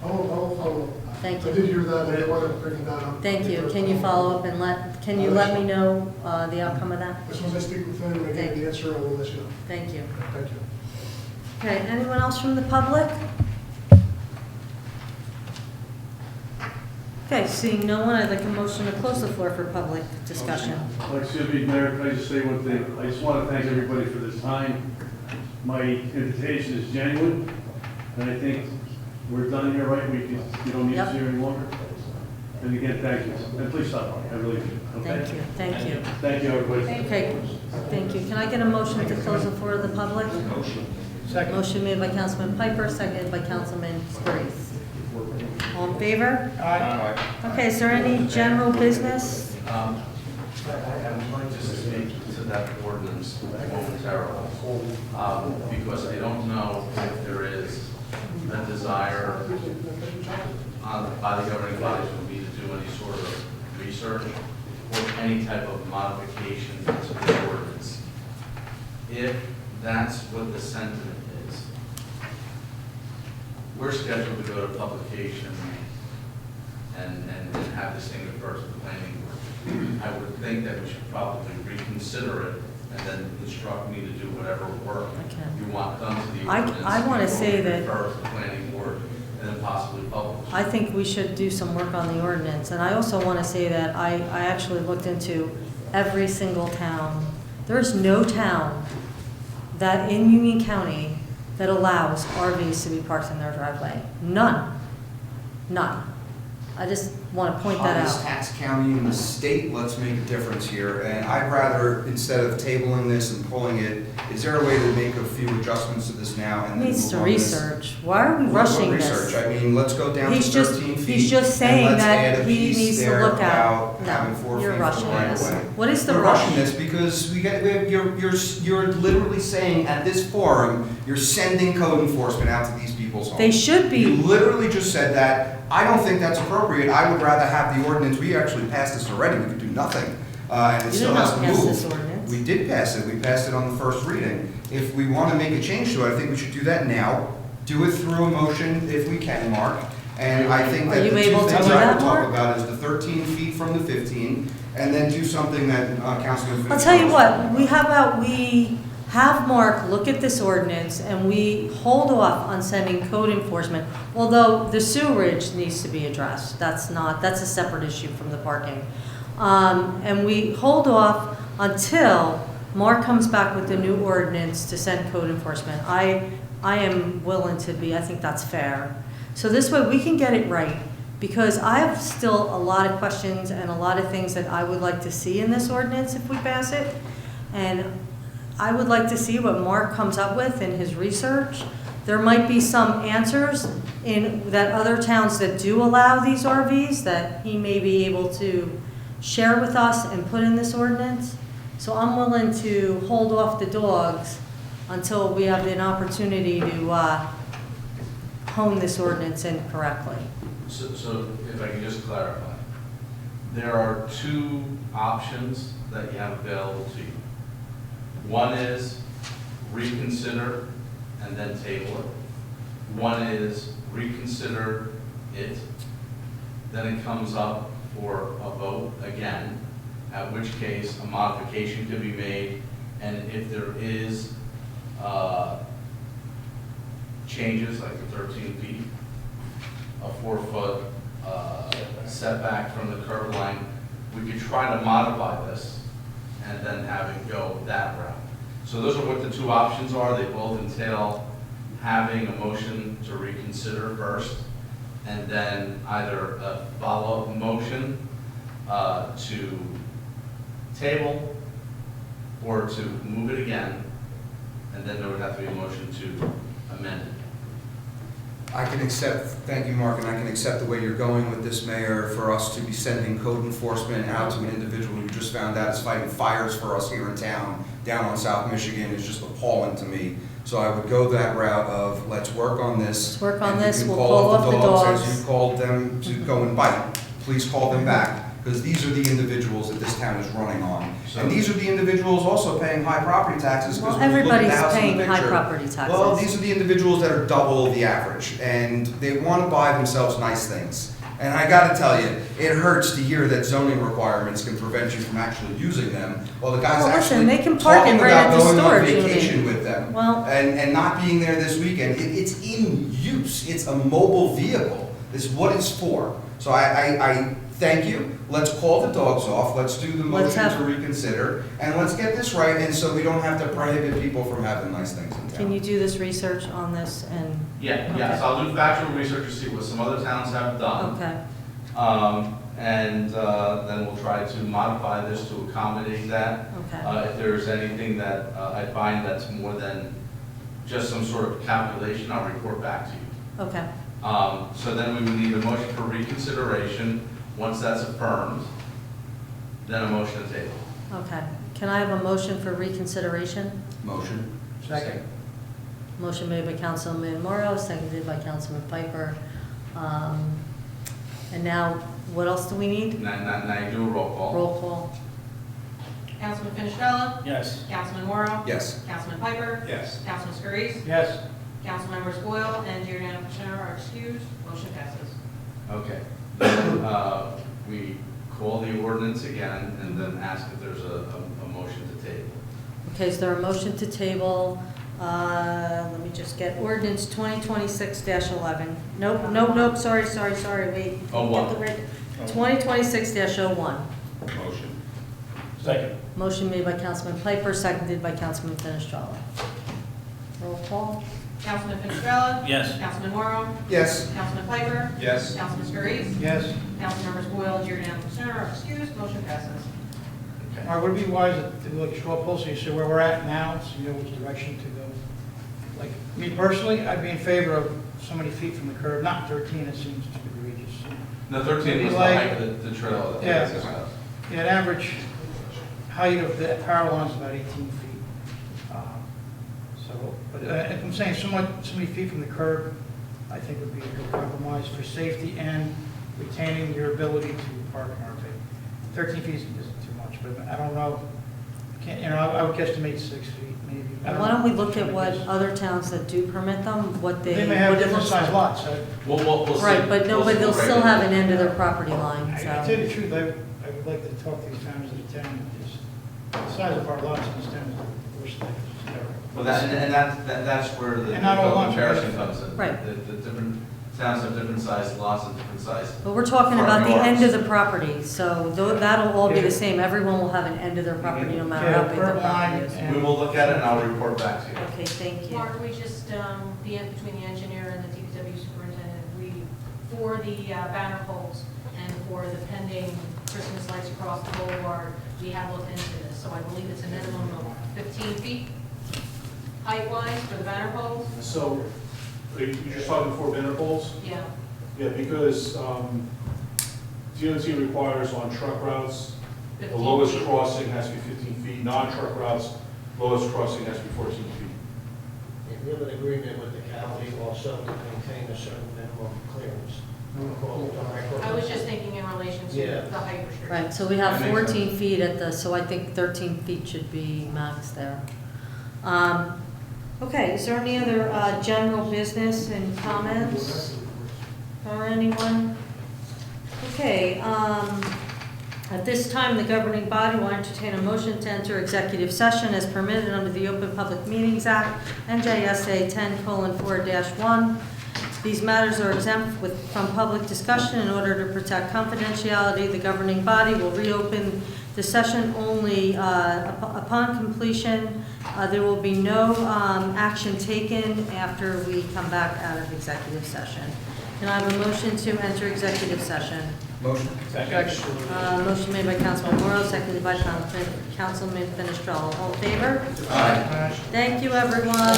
S11: I'll follow up.
S1: Thank
S11: I
S1: you.
S11: did hear that, but I wanted to bring that up.
S1: Thank you. Can you follow up and can you let me know the outcome of that?
S11: As soon as I speak with him and I
S1: Thank
S11: get
S1: you.
S11: the answer, I will let you know.
S1: Thank you.
S11: Thank you.
S1: Okay, anyone else from the public? Okay, seeing no one, I'd like a motion to close the floor for public discussion.
S12: Excuse me, Mayor, can I just say one thing? I just want to thank everybody for this time. My invitation is genuine, and I think we're done here, right? You don't need
S1: Yep.
S12: us here any longer. And again, thank you. And please stop by, I really do, okay?
S1: Thank you, thank you.
S12: Thank you, everybody.
S1: Okay, thank you. Can I get a motion to close the floor to the public?
S6: Second.
S1: Motion made by Councilman Piper, seconded by Councilman Scurries. All in favor?
S6: Aye.
S1: Okay, is there any general business?
S10: I would like to speak to that ordinance momentarily, because I don't know if there is a desire by the governing bodies would be to do any sort of research or any type of modification to the ordinance. If that's what the sentiment is, we're scheduled to go to publication and have this thing referred to the planning board. I would think that we should probably reconsider it and then instruct me to do whatever work
S1: Okay.
S10: you want done to the
S1: I
S10: ordinance.
S1: wanna say
S10: before we
S1: that-
S10: refer to the planning board and then possibly publish.
S1: I think we should do some work on the ordinance, and I also want to say that I actually looked into every single town. There is no town that in Union County that allows RVs to be parked in their driveway. None. None. I just want to point that
S5: Hottest
S1: out.
S5: tax county in the state, let's make a difference here. And I'd rather, instead of tabling this and pulling it, is there a way to make a few adjustments to this now and then
S1: Needs
S5: move
S1: to
S5: on this?
S1: research. Why are we
S5: What
S1: rushing
S5: research?
S1: this?
S5: I mean, let's go down to
S1: He's just-
S5: 13 feet.
S1: he's just saying
S5: and let's
S1: that
S5: add a
S1: he
S5: piece
S1: needs to
S5: there
S1: look at-
S5: about
S1: No,
S5: having 4
S1: you're
S5: feet
S1: rushing
S5: from the right
S1: this.
S5: of way.
S1: What is the
S5: We're
S1: rush?
S5: rushing this because you're literally saying at this forum, you're sending code enforcement out to these people's homes.
S1: They should be.
S5: You literally just said that. I don't think that's appropriate. I would rather have the ordinance, we actually passed this already, we could do nothing. And it
S1: You
S5: still
S1: did
S5: has
S1: not
S5: to
S1: pass
S5: move.
S1: this ordinance.
S5: We did pass it, we passed it on the first reading. If we want to make a change to it, I think we should do that now. Do it through a motion if we can, Mark. And I think
S1: Are
S5: that
S1: you
S5: the two
S1: able to
S5: things
S1: do
S5: I
S1: that,
S5: would
S1: Mark?
S5: talk about is the 13 feet from the 15, and then do something that Councilman.
S1: I'll tell you
S5: Fitzgerald-
S1: what, we have Mark look at this ordinance and we hold off on sending code enforcement, although the sewerage needs to be addressed. That's a separate issue from the parking. And we hold off until Mark comes back with the new ordinance to send code enforcement. I am willing to be, I think that's fair. So this way we can get it right, because I have still a lot of questions and a lot of things that I would like to see in this ordinance if we pass it. And I would like to see what Mark comes up with in his research. There might be some answers in that other towns that do allow these RVs that he may be able to share with us and put in this ordinance. So I'm willing to hold off the dogs until we have an opportunity to hone this ordinance in correctly.
S10: So if I can just clarify, there are two options that you have available to you. One is reconsider and then table it. One is reconsider it, then it comes up for a vote again, at which case a modification could be made, and if there is changes like the 13 feet, a 4-foot setback from the curb line, we could try to modify this and then have it go that route. So those are what the two options are. They both entail having a motion to reconsider first, and then either a follow-up motion to table or to move it again, and then there would have to be a motion to amend it.
S5: I can accept, thank you, Mark, and I can accept the way you're going with this, Mayor, for us to be sending code enforcement out to an individual who just found out is fighting fires for us here in town, down on South Michigan, is just appalling to me. So I would go that route of, let's work on this.
S1: Let's work on
S5: and you
S1: this.
S5: can
S1: We'll
S5: call
S1: call off the dogs.
S5: As you called them to go and bite. Please call them back, because these are the individuals that this town is running on. And these are the individuals also paying high property taxes.
S1: Well,
S5: when you look at the
S1: everybody's
S5: house in the
S1: paying high
S5: picture,
S1: property taxes.
S5: well, these are the individuals that are double the average, and they want to buy themselves nice things. And I gotta tell you, it hurts to hear that zoning requirements can prevent you from actually using them, while the guy's
S1: Well, listen,
S5: actually
S1: they can park
S5: talking
S1: it right
S5: about
S1: at the
S5: going on
S1: storage unit.
S5: vacation with them.
S1: Well-
S5: And not being there this weekend. It's in use, it's a mobile vehicle, this is what it's for. So I thank you, let's call the dogs off, let's do the
S1: Let's
S5: motion
S1: have-
S5: to reconsider, and let's get this right, and so we don't have to prohibit people from having nice things in town.
S1: Can you do this research on this and?
S10: Yeah,
S1: Okay.
S10: yes, I'll do factual research to see what some other towns have done.
S1: Okay,
S10: And then we'll try to modify this to accommodate that.
S1: okay.
S10: If there's anything that I find that's more than just some sort of calculation, I'll report back to you.
S1: Okay,
S10: So then we would need a motion for reconsideration. Once that's affirmed, then a motion to table.
S1: okay. Can I have a motion for reconsideration?
S5: Motion.
S6: Second.
S1: Motion made by Councilman Morrow, seconded by Councilman Piper. And now, what else do we need?
S10: Now you do a roll call.
S1: Roll call.
S3: Councilman Finistrella?
S4: Yes.
S3: Councilman Morrow?
S5: Yes.
S3: Councilman Piper?
S13: Yes.
S3: Councilman Scurries?
S6: Yes.
S3: Councilmembers Boyle and Giordano Pacino are excused. Motion passes.
S10: Okay. Then we call the ordinance again and then ask if there's a motion to table.
S1: Okay, is there a motion to table, let me just get ordinance 2026-11. Nope, sorry, wait.
S10: Oh, what?
S1: Get the right- 2026-01.
S13: Motion.
S4: Second.
S1: Motion made by Councilman Piper, seconded by Councilman Finestrella. Roll call.
S3: Councilman Finestrella?
S4: Yes.
S3: Councilman Morrow?
S5: Yes.
S3: Councilman Piper?
S13: Yes.
S3: Councilman Scurries?
S6: Yes.
S3: Councilmembers Boyle and Giordano Pacino are excused. Motion passes.
S10: Okay.
S6: All right, would it be wise to do like a straw poll, so you see where we're at now, so you know which direction to go? Like, me personally, I'd be in favor of so many feet from the curb, not 13, it seems egregious.
S10: No, 13 was the
S6: Like-
S10: height of the trail that we
S6: Yeah.
S10: discussed.
S6: Yeah, an average height of the power line is about 18 feet. But if I'm saying so many feet from the curb, I think would be a good compromise for safety and retaining your ability to park in our pay. 13 feet isn't too much, but I don't know. I would guesstimate 6 feet, maybe. I
S1: And why don't we
S6: know.
S1: look at what other towns that do permit them, what they.
S6: They may have
S1: what it
S6: different
S1: looks
S6: size
S1: like.
S6: lots.
S10: We'll see.
S1: Right, but no,
S10: We'll
S1: but
S10: see
S1: they'll
S10: what
S1: still have an
S10: regular-
S1: end of their property line,
S6: I tell you
S1: so.
S6: the truth, I would like to talk to these families of the town, because the size of our lots in this town is the worst thing. It's terrible.
S10: Well, that's where the
S6: And not all lots are
S10: comparison
S6: different.
S10: comes in.
S1: Right.
S10: The different towns have different sized lots and different sized.
S1: But we're talking
S10: front
S1: about the end
S10: yards.
S1: of the property, so that'll all be the same. Everyone will have an end of their property, no matter how
S6: Yeah,
S1: big their
S6: curb line
S1: property is.
S6: and-
S10: We will look at it and I'll report back to you.
S1: Okay, thank you.
S3: Mark, we just, the end between the engineer and the DPW superintendent, for the banner poles and for the pending Christmas lights across the boulevard, we have looked into this. So I believe it's a minimum of 15 feet height-wise for the banner poles.
S15: So, are you just talking 4 banner poles?
S3: Yeah.
S15: Yeah, because DOT requires on truck routes, the
S3: 15
S15: lowest
S3: feet.
S15: crossing has to be 15 feet, non-truck routes, lowest crossing has to be 14 feet.
S7: We have an agreement with the county also to maintain a certain minimum clearance.
S3: I was just thinking in relation to
S7: Yeah.
S3: the height restriction.
S1: Right, so we have
S10: That makes
S1: 14 feet at the, so I think 13 feet should be max there. Okay, is there any other general business and comments or anyone? Okay, at this time, the governing body will entertain a motion to enter executive session as permitted under the Open Public Meetings Act, NJSA 10:4-1. These matters are exempt from public discussion in order to protect confidentiality. The governing body will reopen The session only, upon completion, there will be no action taken after we come back out of executive session. Can I have a motion to enter executive session?
S5: Motion.
S1: Motion made by Councilman Morrow, seconded by Councilman Fenestrello. All in favor?
S5: Aye.
S1: Thank you, everyone.